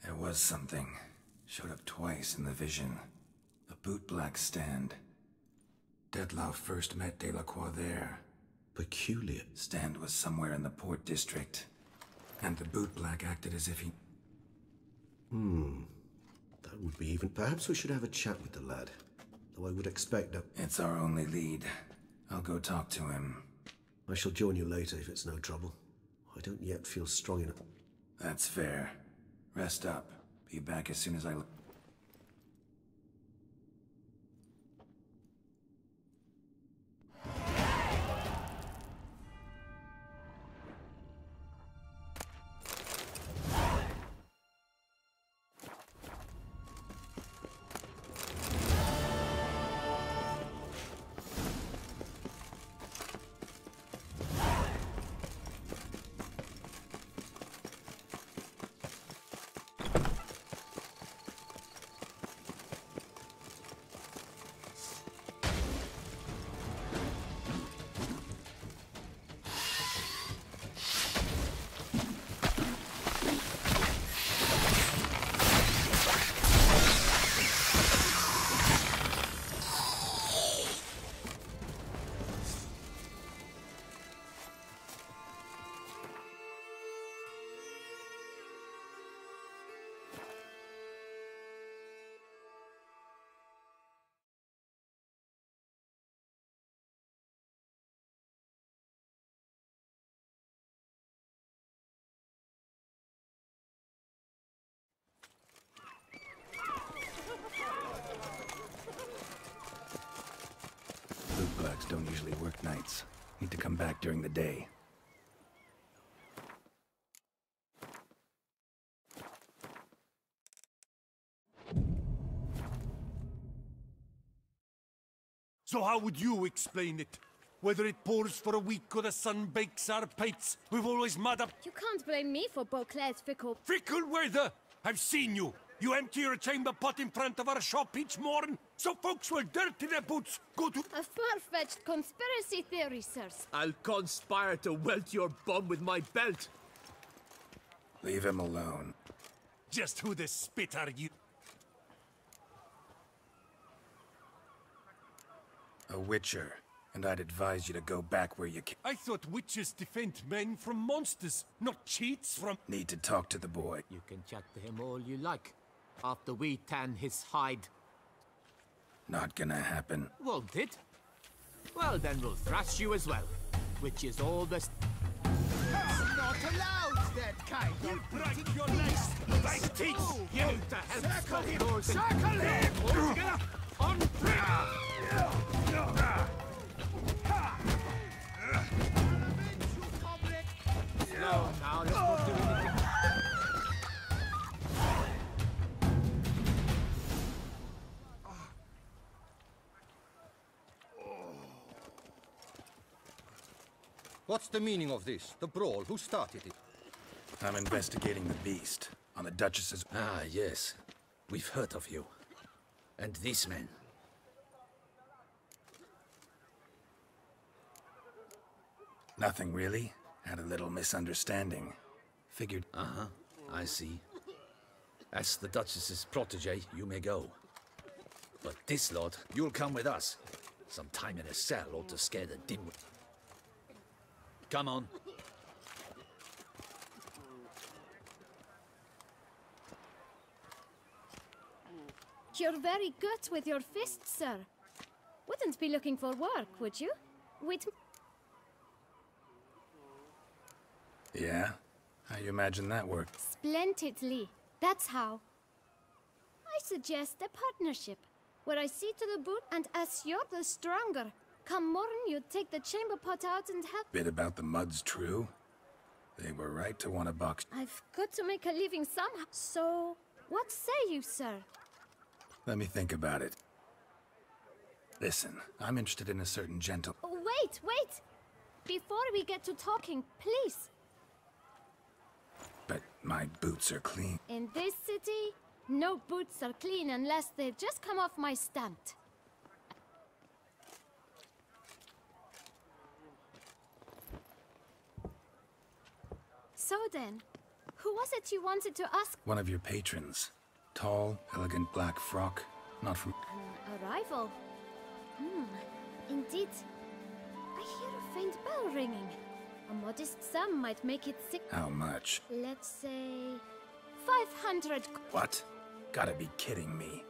There was something. Showed up twice in the vision. A bootblack stand. Detlef first met Delacroix there. Peculiar. Stand was somewhere in the port district. And the bootblack acted as if he... That would be even... Perhaps we should have a chat with the lad. Though I would expect no... It's our only lead. I'll go talk to him. I shall join you later if it's no trouble. I don't yet feel strong enough. That's fair. Rest up. Be back as soon as I... Bootblacks don't usually work nights. Need to come back during the day. So how would you explain it? Whether it pours for a week or the sun bakes our pates, we've always mud up... You can't blame me for Beauclair's fickle... Fickle weather! I've seen you! You empty your chamber pot in front of our shop each morn, so folks will dirty their boots, go to... A far-fetched conspiracy theory, sirs. I'll conspire to welt your bum with my belt. Leave him alone. Just who the spit are you? A witcher, and I'd advise you to go back where you came. I thought witches defend men from monsters, not cheats from... Need to talk to the boy. You can chat to him all you like, after we tan his hide. Not gonna happen. Won't it? Well, then we'll thrash you as well, which is all the... Not allowed, that kind You of... break your legs, like teeth! You to help Circle stop him! those... Circle him! All together, on three! No, now let's not do anything. What's the meaning of this? The brawl? Who started it? I'm investigating the beast on the Duchess's... Ah, yes. We've heard of you. And these men. Nothing really. Had a little misunderstanding. Figured... Uh-huh. I see. As the Duchess's protege, you may go. But this lot, you'll come with us. Some time in a cell ought to scare the dimwit. Come on. You're very good with your fists, sir. Wouldn't be looking for work, would you? With... Yeah? How you imagine that worked? Splendidly. That's how. I suggest a partnership, where I see to the boot, and as you're the stronger, come morn you take the chamber pot out and help... Bit about the mud's true. They were right to want a box. I've got to make a living somehow. So, what say you, sir? Let me think about it. Listen, I'm interested in a certain gentle... Oh, wait! Before we get to talking, please. But my boots are clean. In this city, no boots are clean unless they just come off my stand. So then, who was it you wanted to ask? One of your patrons. Tall, elegant black frock. Not from... An arrival? Indeed. I hear a faint bell ringing. A modest sum might make it sick. How much? Let's say... 500... What? Gotta be kidding me.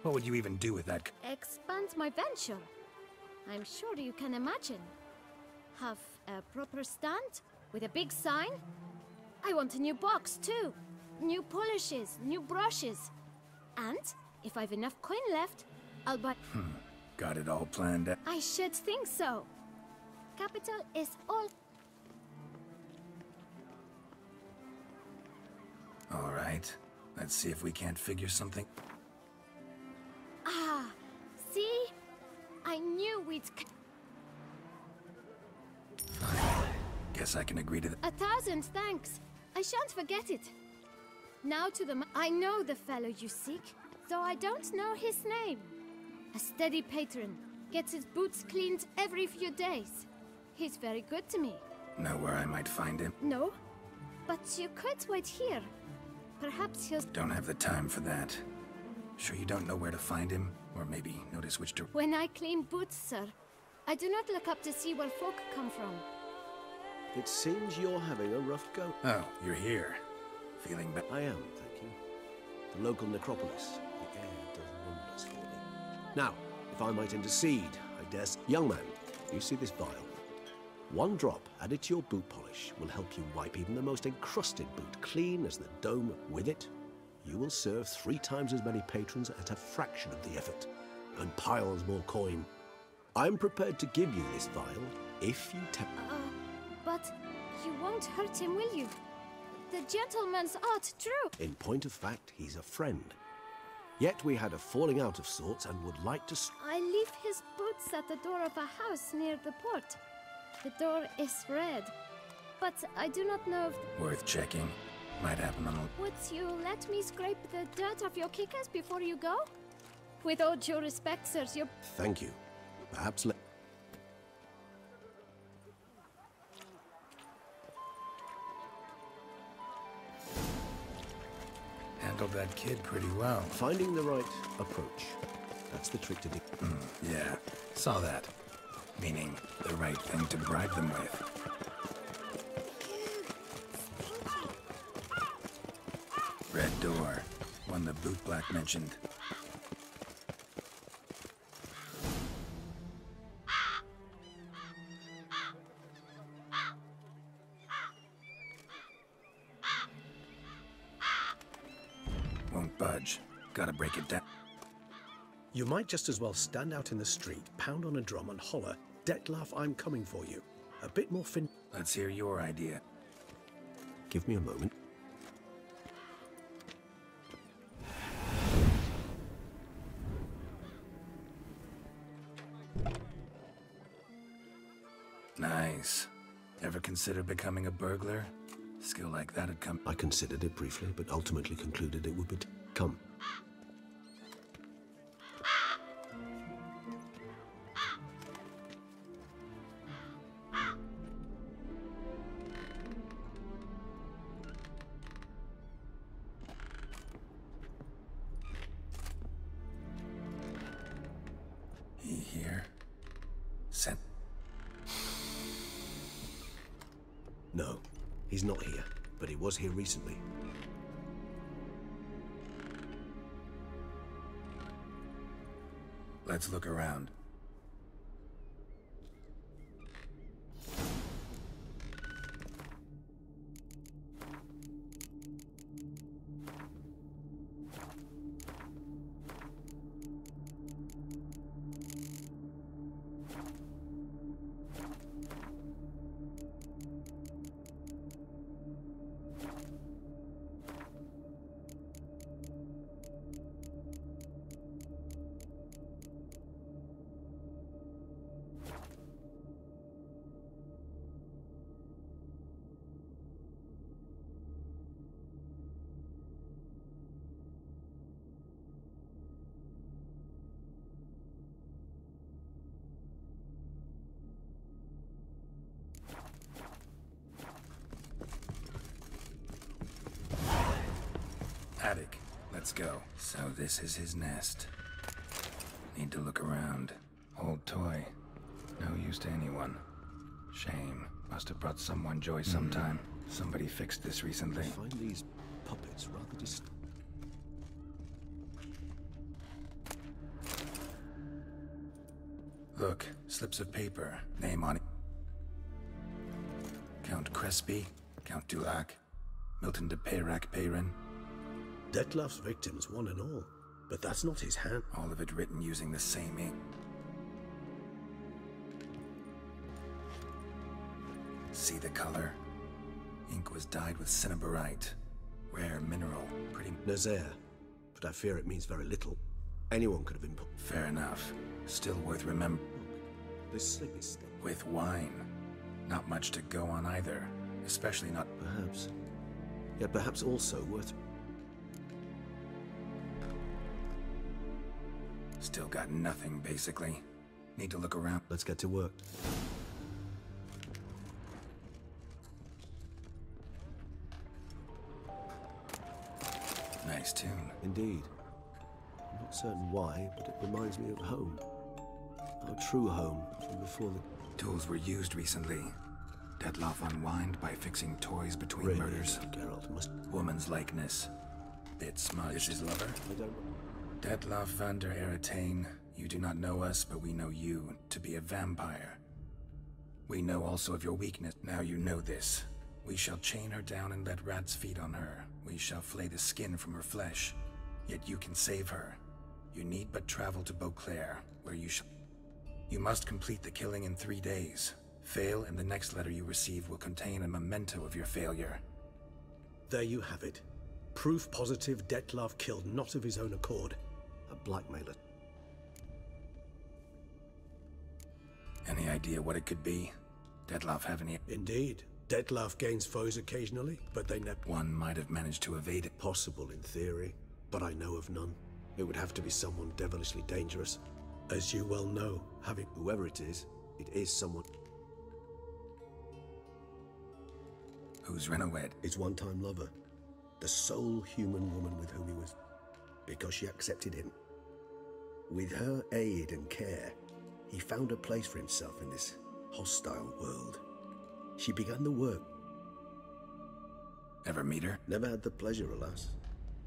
What would you even do with that? Expand my venture. I'm sure you can imagine. Have a proper stand with a big sign. I want a new box too. New polishes, new brushes. And if I've enough coin left, I'll buy... Got it all planned out. I should think so. Capital is all... All right. Let's see if we can't figure something. Ah, see? I knew we'd... Guess I can agree to that. 1,000 thanks. I shan't forget it. Now to the... I know the fellow you seek, though I don't know his name. A steady patron. Gets his boots cleaned every few days. He's very good to me. Know where I might find him? No, but you could wait here. Perhaps he'll... Don't have the time for that. Sure you don't know where to find him? Or maybe notice which direction? When I clean boots, sir, I do not look up to see where folk come from. It seems you're having a rough go. Oh, you're here. Feeling better? I am, thank you. The local necropolis. The air does wonders for me. Now, if I might intercede, I dare say... Young man, you see this vial? One drop added to your boot polish will help you wipe even the most encrusted boot clean as the dome. With it, you will serve 3 times as many patrons at a fraction of the effort, and piles more coin. I'm prepared to give you this vial if you tell... But you won't hurt him, will you? The gentleman's art, true. In point of fact, he's a friend. Yet we had a falling out of sorts and would like to... I leave his boots at the door of a house near the port. The door is red, but I do not know if... Worth checking. Might happen on a... Would you let me scrape the dirt off your kickers before you go? With all due respect, sirs, you're... Thank you. Perhaps let... handled that kid pretty well. Finding the right approach. That's the trick to do. Yeah, saw that. Meaning, the right thing to bribe them with. Red door. One the bootblack mentioned. Won't budge. Gotta break it down. You might just as well stand out in the street, pound on a drum and holler, "Detlef, I'm coming for you." A bit more fin... Let's hear your idea. Give me a moment. Nice. Ever consider becoming a burglar? Skill like that'd come... I considered it briefly, but ultimately concluded it would be... Come. He here? Sent... No, he's not here, but he was here recently. Let's look around. Attic. Let's go. So this is his nest. Need to look around. Old toy. No use to anyone. Shame. Must have brought someone joy sometime. Somebody fixed this recently. I find these puppets rather just... Look, slips of paper. Name on it. Count Crespi, Count Dulac, Milton de Peyrac-Peyrin. Detlef's victims, one and all. But that's not his hand. All of it written using the same ink. See the color? Ink was dyed with cinnabarite. Rare mineral, pretty... Nazaire. But I fear it means very little. Anyone could have been... Fair enough. Still worth remembering. This slip is... With wine. Not much to go on either. Especially not... Perhaps. Yet perhaps also worth... Still got nothing, basically. Need to look around. Let's get to work. Nice tune. Indeed. I'm not certain why, but it reminds me of home. Our true home from before the... Tools were used recently. Detlef unwind by fixing toys between Really, murders. Geralt must... Woman's likeness. Bit smudged. Is his lover? I don't... Detlef van der Eretain, you do not know us, but we know you to be a vampire. We know also of your weakness. Now you know this. We shall chain her down and let rats feed on her. We shall flay the skin from her flesh. Yet you can save her. You need but travel to Beauclair, where you shall... You must complete the killing in 3 days. Fail, and the next letter you receive will contain a memento of your failure. There you have it. Proof positive Detlef killed not of his own accord. A blackmailer. Any idea what it could be? Detlef have any... Indeed. Detlef gains foes occasionally, but they never... One might have managed to evade it. Possible in theory, but I know of none. It would have to be someone devilishly dangerous. As you well know, having whoever it is someone... Who's Renowed? His one-time lover. The sole human woman with whom he was, because she accepted him. With her aid and care, he found a place for himself in this hostile world. She began the work. Ever meet her? Never had the pleasure, alas.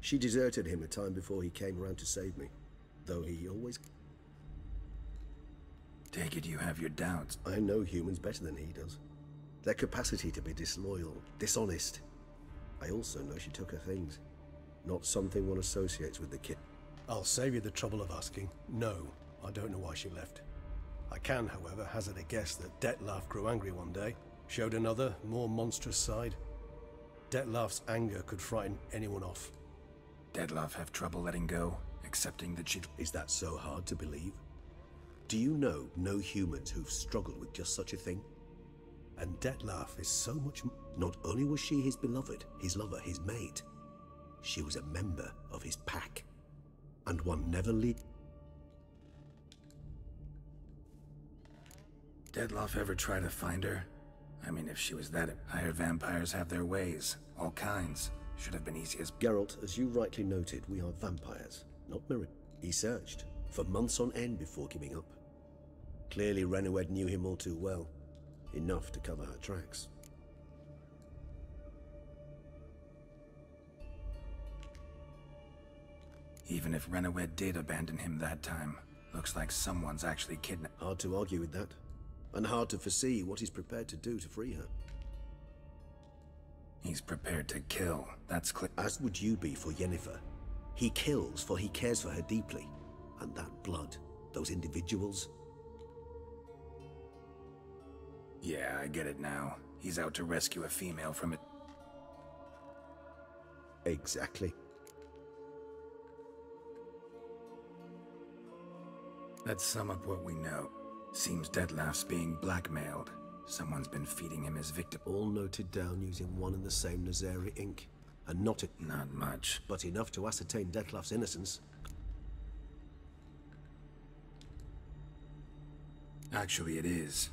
She deserted him a time before he came around to save me, though he always... Take it you have your doubts. I know humans better than he does. Their capacity to be disloyal, dishonest. I also know she took her things. Not something one associates with the kid. I'll save you the trouble of asking. No, I don't know why she left. I can, however, hazard a guess that Detlef grew angry one day, showed another, more monstrous side. Detlef's anger could frighten anyone off. Detlef have trouble letting go, accepting that she... Is that so hard to believe? Do you know no humans who've struggled with just such a thing? And Detlef is so much... Not only was she his beloved, his lover, his mate, she was a member of his pack. And one never Detlef ever try to find her? I mean, if she was that... Hired vampires have their ways. All kinds. Should have been easy as... Geralt, as you rightly noted, we are vampires, not mirror. He searched for months on end before giving up. Clearly Renowed knew him all too well. Enough to cover her tracks. Even if Renowed did abandon him that time, looks like someone's actually kidnapped. Hard to argue with that. And hard to foresee what he's prepared to do to free her. He's prepared to kill, that's clear. As would you be for Yennefer. He kills for he cares for her deeply. And that blood, those individuals... Yeah, I get it now. He's out to rescue a female from it. Exactly. Let's sum up what we know. Seems Detlef's being blackmailed. Someone's been feeding him his victim. All noted down using one and the same Nazari ink. And not much. But enough to ascertain Detlef's innocence. Actually, it is.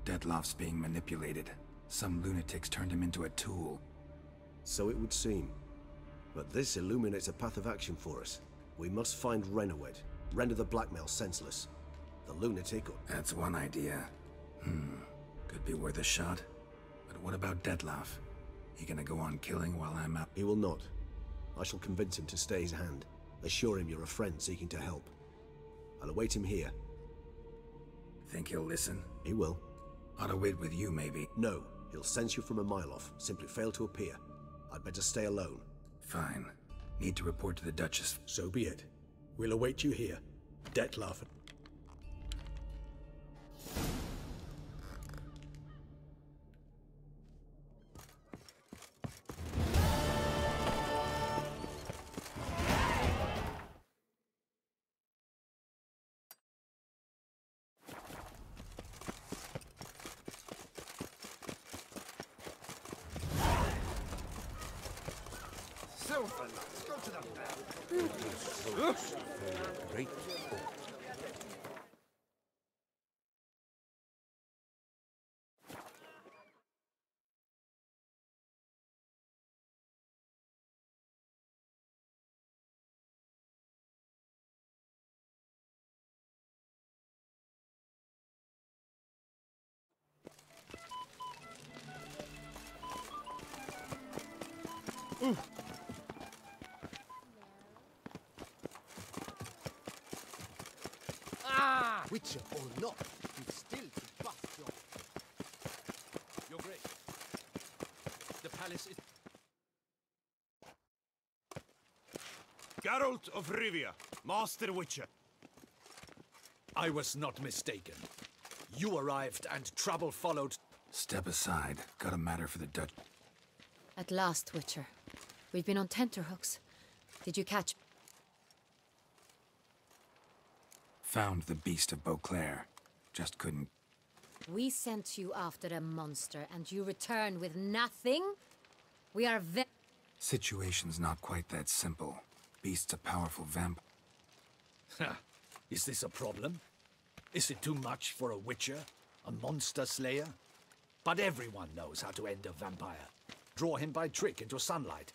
Detlef's being manipulated. Some lunatics turned him into a tool. So it would seem. But this illuminates a path of action for us. We must find Renowed. Render the blackmail senseless. The lunatic or... That's one idea. Could be worth a shot. But what about Detlef? He gonna go on killing while I'm out? He will not. I shall convince him to stay his hand. Assure him you're a friend seeking to help. I'll await him here. Think he'll listen? He will. Ought to wait with you, maybe. No. He'll sense you from a mile off. Simply fail to appear. I'd better stay alone. Fine. Need to report to the Duchess. So be it. We'll await you here. Detlef. Let's go to the bell. Great. Witcher or not, you've still to bust Your Grace. The palace is... Geralt of Rivia, Master Witcher. I was not mistaken. You arrived and trouble followed. Step aside. Got a matter for the Dutch. At last, Witcher. We've been on tenterhooks. Did you catch... Found the beast of Beauclair. Just couldn't... We sent you after a monster, and you return with nothing? We are Situation's not quite that simple. Beast's a powerful vamp... Is this a problem? Is it too much for a witcher? A monster slayer? But everyone knows how to end a vampire. Draw him by trick into sunlight.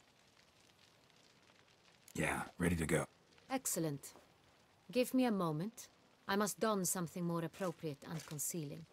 Yeah, ready to go. Excellent. Give me a moment. I must don something more appropriate and concealing.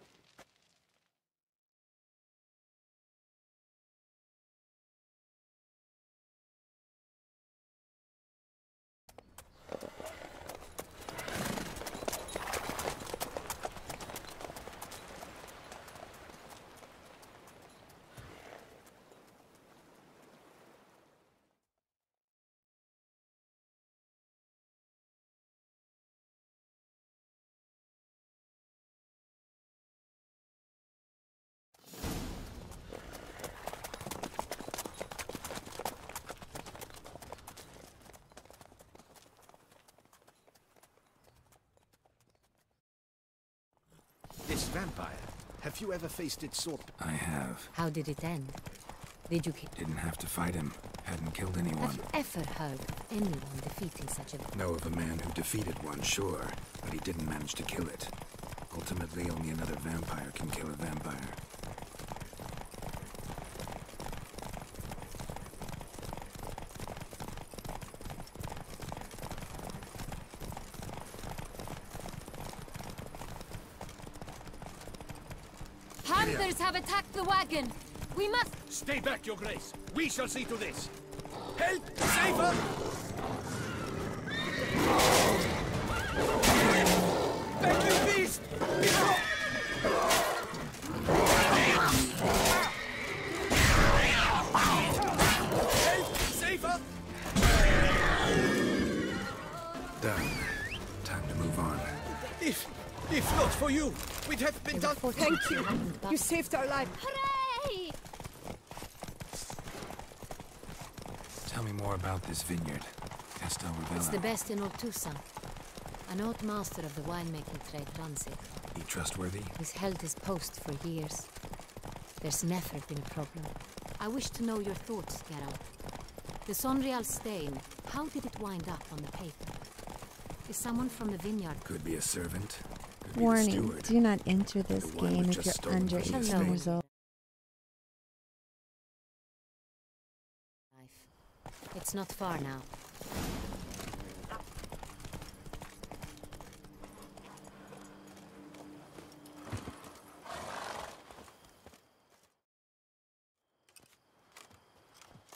This vampire, have you ever faced its sword? I have. How did it end? Did you Didn't have to fight him. Hadn't killed anyone. Have you ever heard of anyone defeating such a... Know of a man who defeated one, sure, but he didn't manage to kill it. Ultimately, only another vampire can kill a vampire. Hunters have attacked the wagon! We must... Stay back, Your Grace! We shall see to this! Help! Save her! Back, you beast! Help! Save her! Done. Time to move on. If not for you, we'd have been done. Thank you. You saved our life. Hooray! Tell me more about this vineyard. Castel It's the Ravella. best in Ortusa. An old master of the winemaking trade runs it. He trustworthy? He's held his post for years. There's never been a problem. I wish to know your thoughts, Geralt. The Sonreal stain, how did it wind up on the paper? Is someone from the vineyard? Could be a servant. Could be the Warning, steward. do not enter this The one game who if just you're stole under from the 18 estate. years old. It's not far now.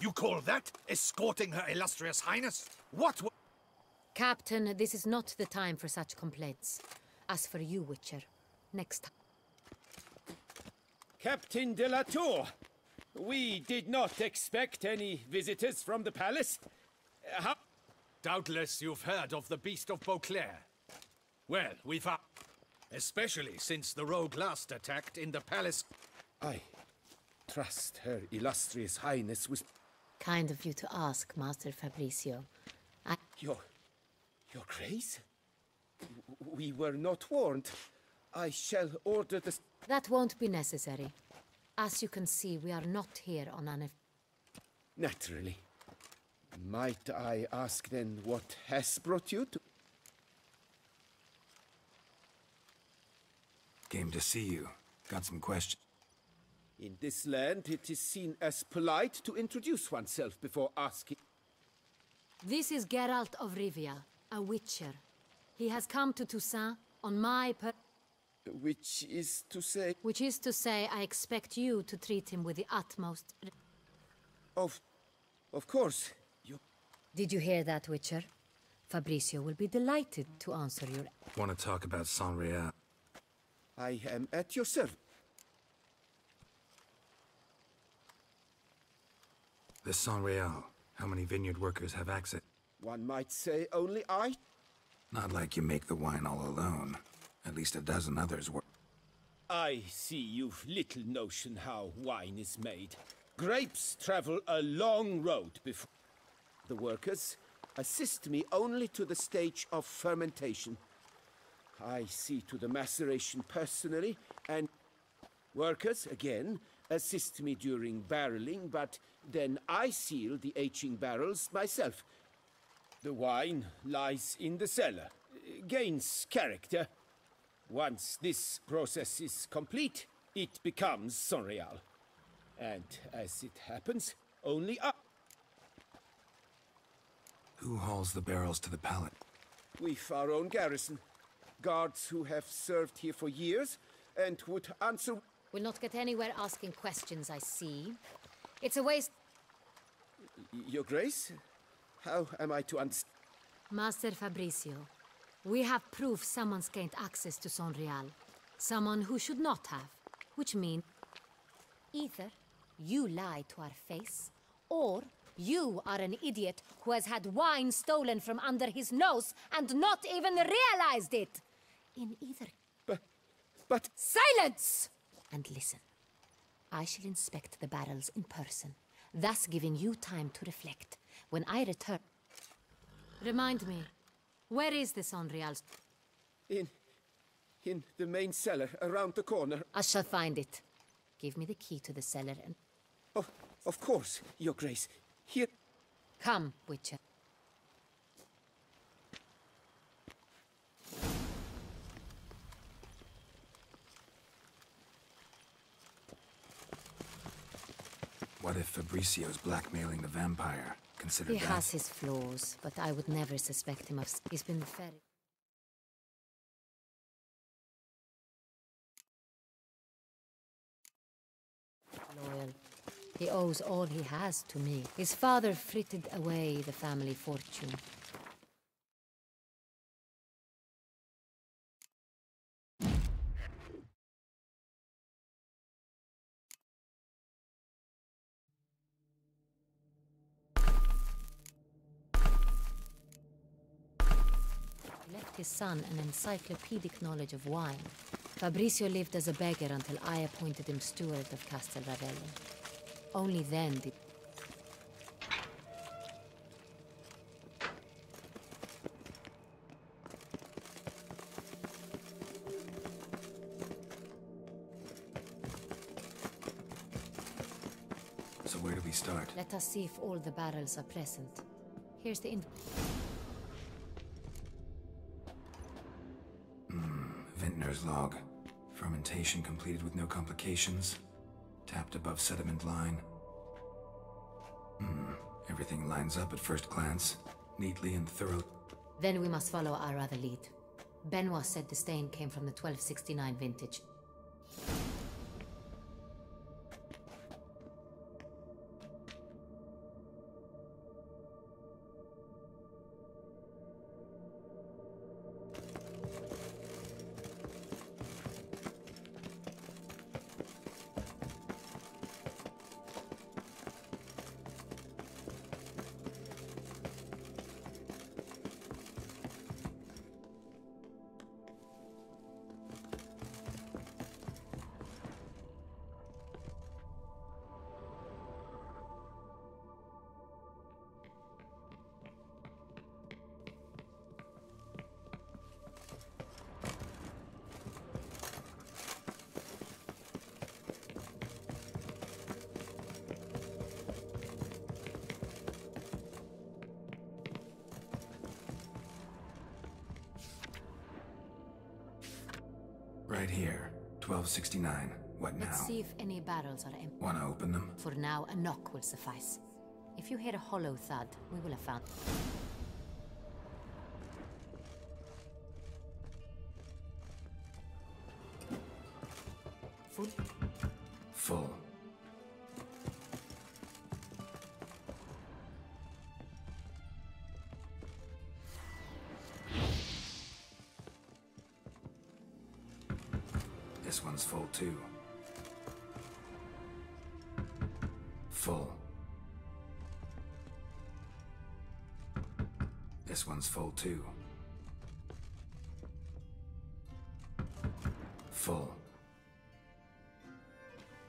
You call that escorting Her Illustrious Highness? What? Captain, this is not the time for such complaints. As for you, Witcher, next time. Captain de la Tour, we did not expect any visitors from the palace. How... Doubtless you've heard of the Beast of Beauclair. Well, we've... especially since the rogue last attacked in the palace. I trust Her Illustrious Highness was... Kind of you to ask, Master Fabricio. Your Grace? We were not warned. I shall order the... That won't be necessary. As you can see, we are not here on an... Naturally. Might I ask then what has brought you to... Came to see you. Got some questions. In this land, it is seen as polite to introduce oneself before asking... This is Geralt of Rivia, a Witcher. He has come to Toussaint on my Which is to say... Which is to say, I expect you to treat him with the utmost... Of course. Did you hear that, Witcher? Fabricio will be delighted to answer your... Want to talk about Sonreal? I am at your service. The Sonreal. How many vineyard workers have access? One might say only I... Not like you make the wine all alone. At least a dozen others work. I see you've little notion how wine is made. Grapes travel a long road before... The workers assist me only to the stage of fermentation. I see to the maceration personally, and... Workers, again, assist me during barreling, but then I seal the aging barrels myself. The wine lies in the cellar, gains character. Once this process is complete, it becomes Sonreal. And as it happens, only I... Who hauls the barrels to the pallet? We've our own garrison. Guards who have served here for years and would answer... We'll not get anywhere asking questions, I see. It's a waste... Your Grace? How am I to understand? Master Fabricio, we have proof someone's gained access to Sonreal. Someone who should not have. Which means... either you lie to our face, or you are an idiot who has had wine stolen from under his nose and not even realized it. In either... But... Silence! And listen. I shall inspect the barrels in person, thus giving you time to reflect. When I return... Remind me, where is the Sonreal? In the main cellar, around the corner. I shall find it. Give me the key to the cellar and... Oh, of course, Your Grace. Here... Come, Witcher. What if Fabricio's blackmailing the vampire? Consider He that. has his flaws, but I would never suspect him of... He's been very... loyal. He owes all he has to me. His father frittered away the family fortune. Left his son an encyclopedic knowledge of wine. Fabricio lived as a beggar until I appointed him steward of Castel Ravello. Only then did... So where do we start? Let us see if all the barrels are present. Here's the Vintner's log. Fermentation completed with no complications. Tapped above sediment line. Everything lines up at first glance. Neatly and thorough. Then we must follow our other lead. Benoit said the stain came from the 1269 vintage. Right here. 1269. What now? Let's see if any barrels are empty. Wanna open them? For now, a knock will suffice. If you hear a hollow thud, we will have found... Full? Full. This one's full too. Full. This one's full too. Full.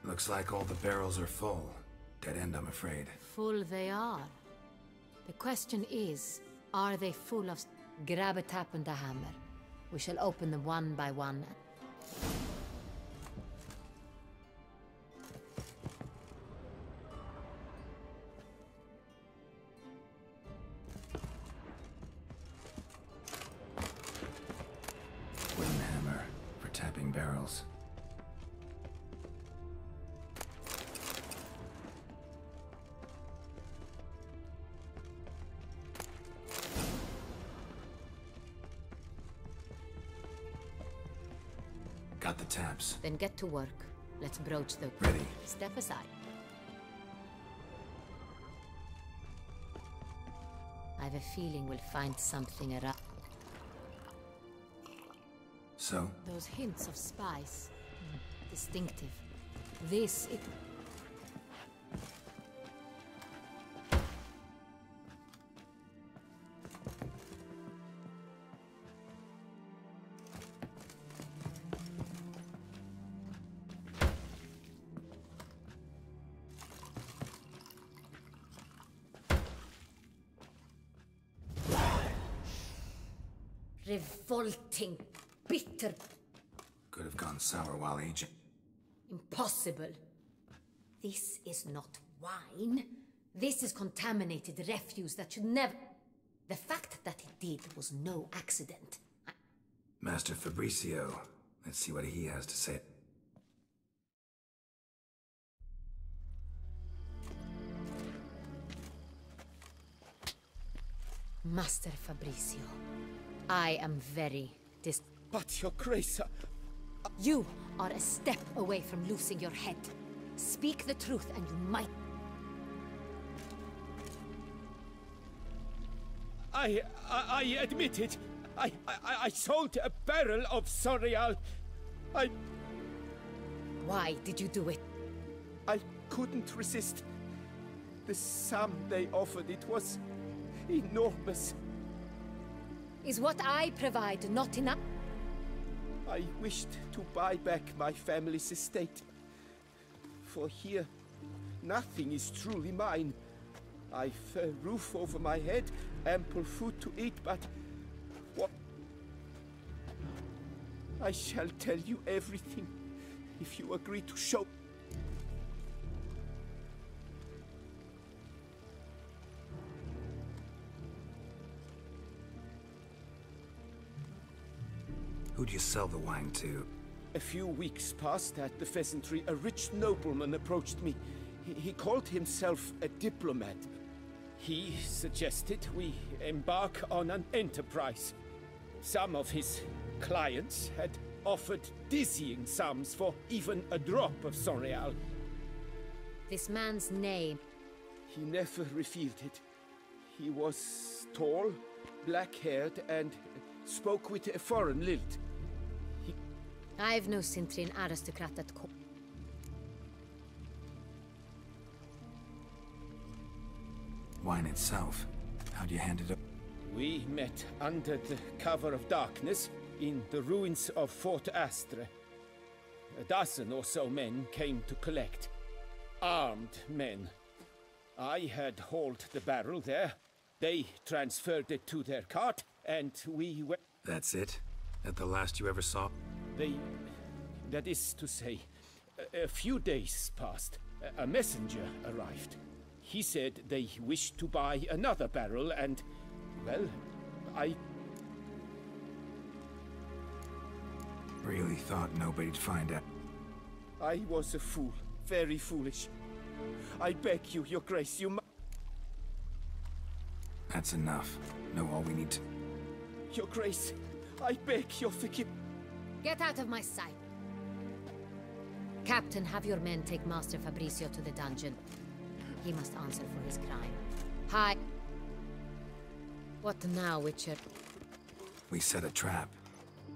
Looks like all the barrels are full. Dead end, I'm afraid. Full they are. The question is, are they full of... Grab a tap and a hammer. We shall open them one by one. Wooden hammer for tapping barrels. Got the tabs. Then get to work. Let's broach the... Ready. Step aside. I have a feeling we'll find something around. So? Those hints of spice. Distinctive. This, it... Revolting, bitter, Could have gone sour while aging. impossible. This is not wine. This is contaminated refuse that should never... The fact that it did was no accident. Master Fabricio. Let's see what he has to say. Master Fabricio, I am very But, Your Grace, You are a step away from losing your head. Speak the truth and you might... I admit it. I sold a barrel of Sorial. Why did you do it? I couldn't resist. The sum they offered, it was enormous. Is what I provide not enough? I wished to buy back my family's estate. For here, nothing is truly mine. I've a roof over my head, ample food to eat, but what? I shall tell you everything if you agree to show. Who'd you sell the wine to? A few weeks past at the pheasantry, a rich nobleman approached me. He called himself a diplomat. He suggested we embark on an enterprise. Some of his clients had offered dizzying sums for even a drop of Sorial. This man's name... He never revealed it. He was tall, black-haired, and spoke with a foreign lilt. I've no Sintrin aristocrat at court. Wine itself. How'd you hand it up? We met under the cover of darkness in the ruins of Fort Astre. A dozen or so men came to collect. Armed men. I had hauled the barrel there. They transferred it to their cart, and we went... That's it? That the last you ever saw? That is to say, a few days passed. A messenger arrived. He said they wished to buy another barrel and, well, I... Really thought nobody'd find out. I was a fool. Very foolish. I beg you, Your Grace, you must... That's enough. Know all we need to... Your Grace, I beg your forgiveness. Get out of my sight. Captain, have your men take Master Fabricio to the dungeon. He must answer for his crime. Hi. What now, Witcher? We set a trap.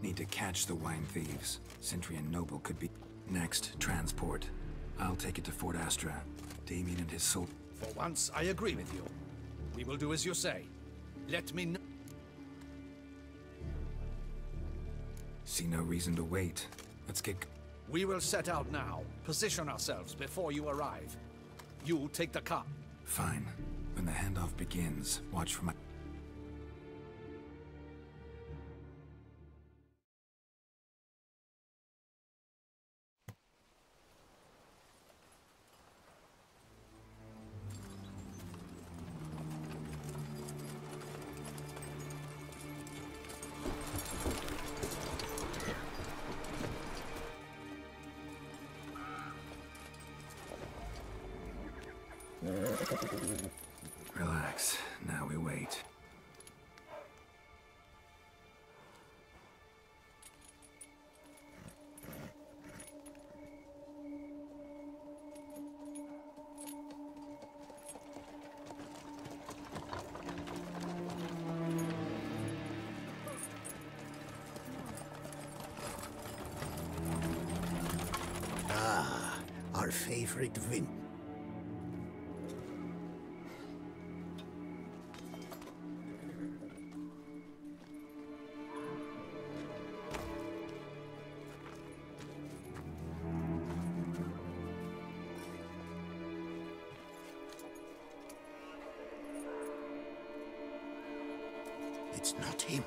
Need to catch the wine thieves. Sentry and Noble could be... Next, transport. I'll take it to Fort Astra. Damien and his soul... For once, I agree with you. We will do as you say. Let me know... See no reason to wait. Let's get... We will set out now. Position ourselves before you arrive. You take the car. Fine. When the handoff begins, watch for my... Relax. Now we wait. our favorite win. It's not him.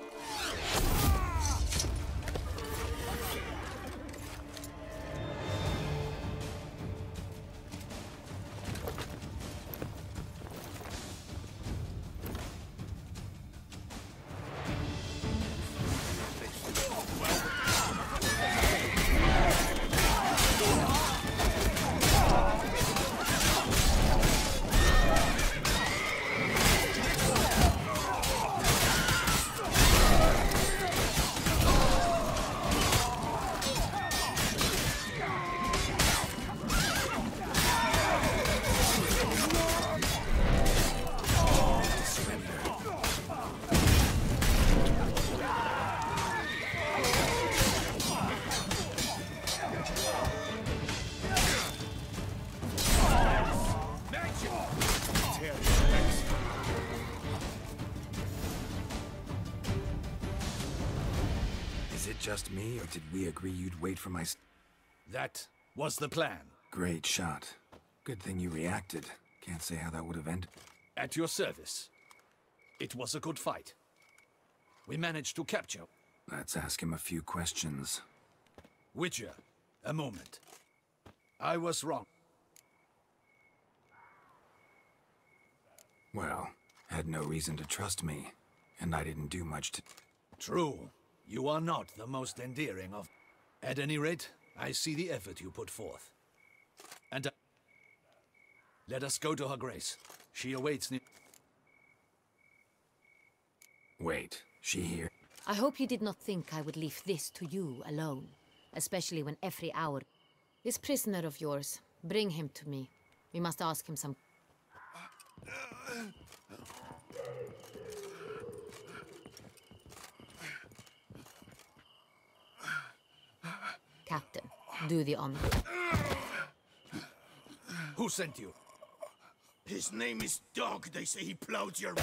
Just me, or did we agree you'd wait for my... That was the plan. Great shot. Good thing you reacted. Can't say how that would have ended. At your service. It was a good fight. We managed to capture... Let's ask him a few questions. Witcher, a moment. I was wrong. Well, had no reason to trust me, and I didn't do much to... True. You are not the most endearing of... At any rate, I see the effort you put forth. And... let us go to her grace. She awaits near... Wait, she here? I hope you did not think I would leave this to you alone. Especially when every hour... This prisoner of yours, bring him to me. We must ask him some... Captain, do the honor. Who sent you? His name is Dog. They say he plowed your...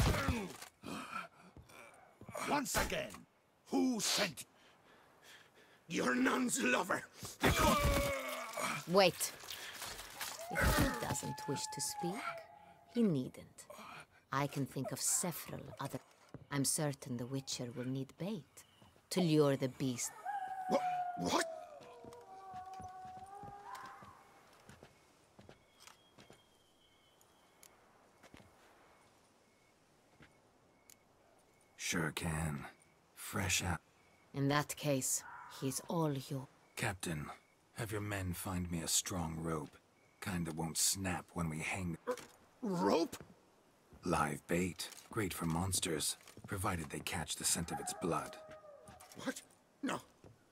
Once again, who sent you? Your nun's lover. Wait. If he doesn't wish to speak, he needn't. I can think of several other... I'm certain the Witcher will need bait to lure the beast. What? Sure can. Fresh out. In that case, he's all yours. Captain, have your men find me a strong rope. Kind that won't snap when we hang... Rope? Live bait. Great for monsters, provided they catch the scent of its blood. What? No.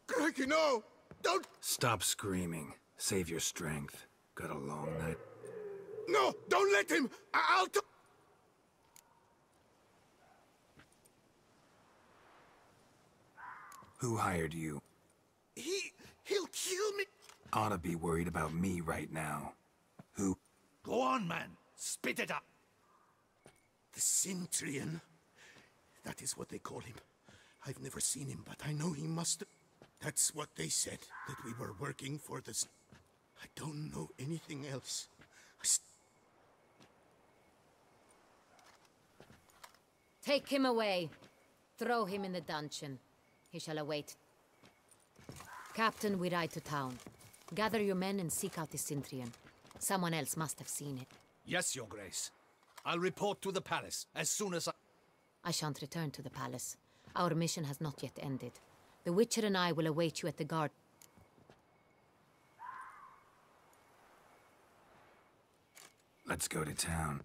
Crikey, no! Don't... Stop screaming. Save your strength. Got a long night. No! Don't let him! I'll... Who hired you? He'll kill me! Ought to be worried about me right now. Who? Go on, man. Spit it up. The Centurion. That is what they call him. I've never seen him, but I know he must... That's what they said, that we were working for this... I don't know anything else. Take him away. Throw him in the dungeon. He shall await. Captain, we ride to town. Gather your men and seek out the Centurion. Someone else must have seen it. Yes, Your Grace. I'll report to the palace as soon as I shan't return to the palace. Our mission has not yet ended. The Witcher and I will await you at the guard. Let's go to town.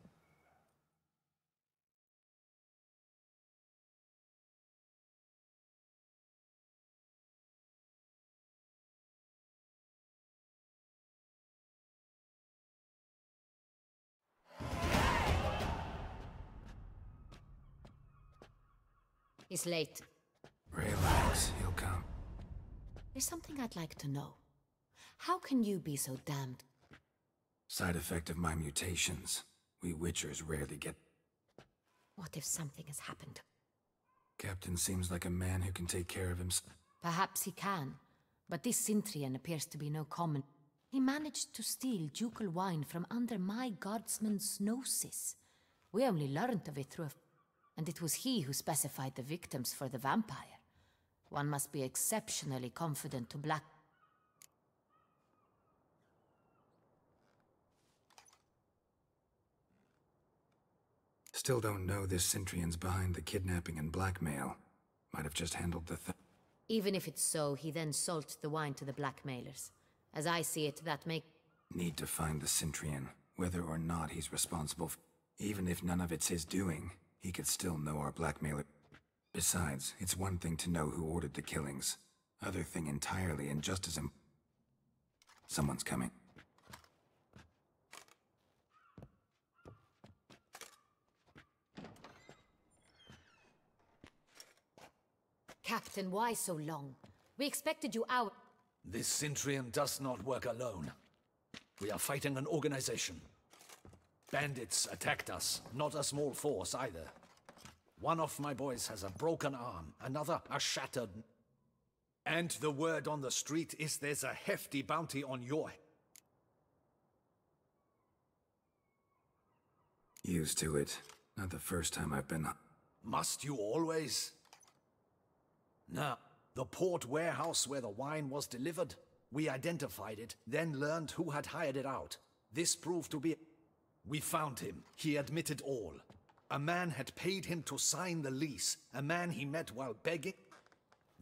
He's late. Relax, he'll come. There's something I'd like to know. How can you be so damned? Side effect of my mutations. We Witchers rarely get... What if something has happened? Captain seems like a man who can take care of himself. Perhaps he can, but this Sintrian appears to be no common. He managed to steal ducal wine from under my guardsman's noses. We only learned of it through a... And it was he who specified the victims for the vampire. One must be exceptionally confident to black... Still don't know this Sintrian's behind the kidnapping and blackmail. Might have just handled the Even if it's so, he then sold the wine to the blackmailers. As I see it, that make... Need to find the Sintrian, whether or not he's responsible. Even if none of it's his doing, he could still know our blackmailer. Besides, it's one thing to know who ordered the killings. Other thing entirely, and just as Someone's coming. Captain, why so long? We expected you out. This Sintrian does not work alone. We are fighting an organization. Bandits attacked us, not a small force either. One of my boys has a broken arm, another a shattered... And the word on the street is there's a hefty bounty on your head. Used to it. Not the first time I've been... Must you always? Now, the port warehouse where the wine was delivered, we identified it, then learned who had hired it out. This proved to be... We found him. He admitted all. A man had paid him to sign the lease, a man he met while begging.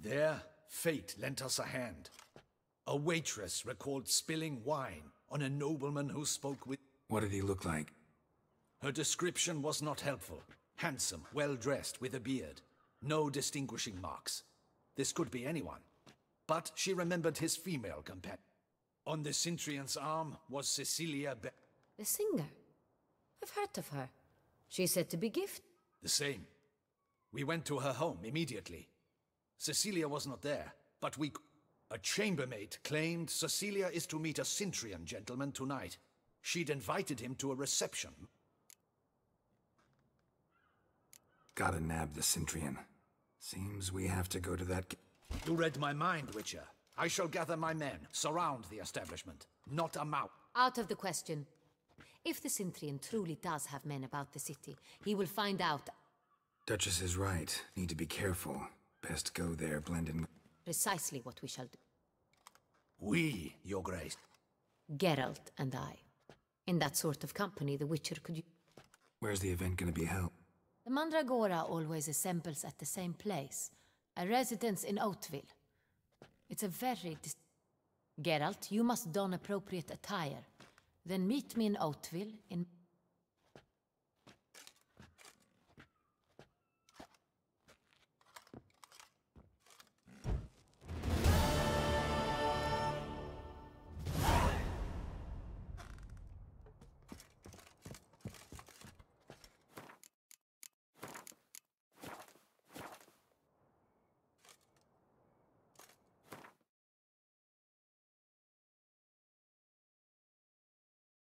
There, fate lent us a hand. A waitress recalled spilling wine on a nobleman who spoke with... What did he look like? Her description was not helpful. Handsome, well-dressed, with a beard. No distinguishing marks. This could be anyone. But she remembered his female companion. On the Sintrian's arm was Cecilia The singer? I've heard of her. She's said to be gifted. The same. We went to her home immediately. Cecilia was not there, but a chambermaid claimed Cecilia is to meet a Sintrian gentleman tonight. She'd invited him to a reception. Gotta nab the Sintrian. Seems we have to go to that... You read my mind, Witcher. I shall gather my men, surround the establishment. Not a mouth. Out of the question. If the Sintrian truly does have men about the city, he will find out... Duchess is right. Need to be careful. Best go there, blend in... Precisely what we shall do. We, Your Grace. Geralt and I. In that sort of company, the Witcher could... Where's the event gonna be held? The Mandragora always assembles at the same place. A residence in Oatville. It's a very... Geralt, you must don appropriate attire. Then meet me in Oatville in...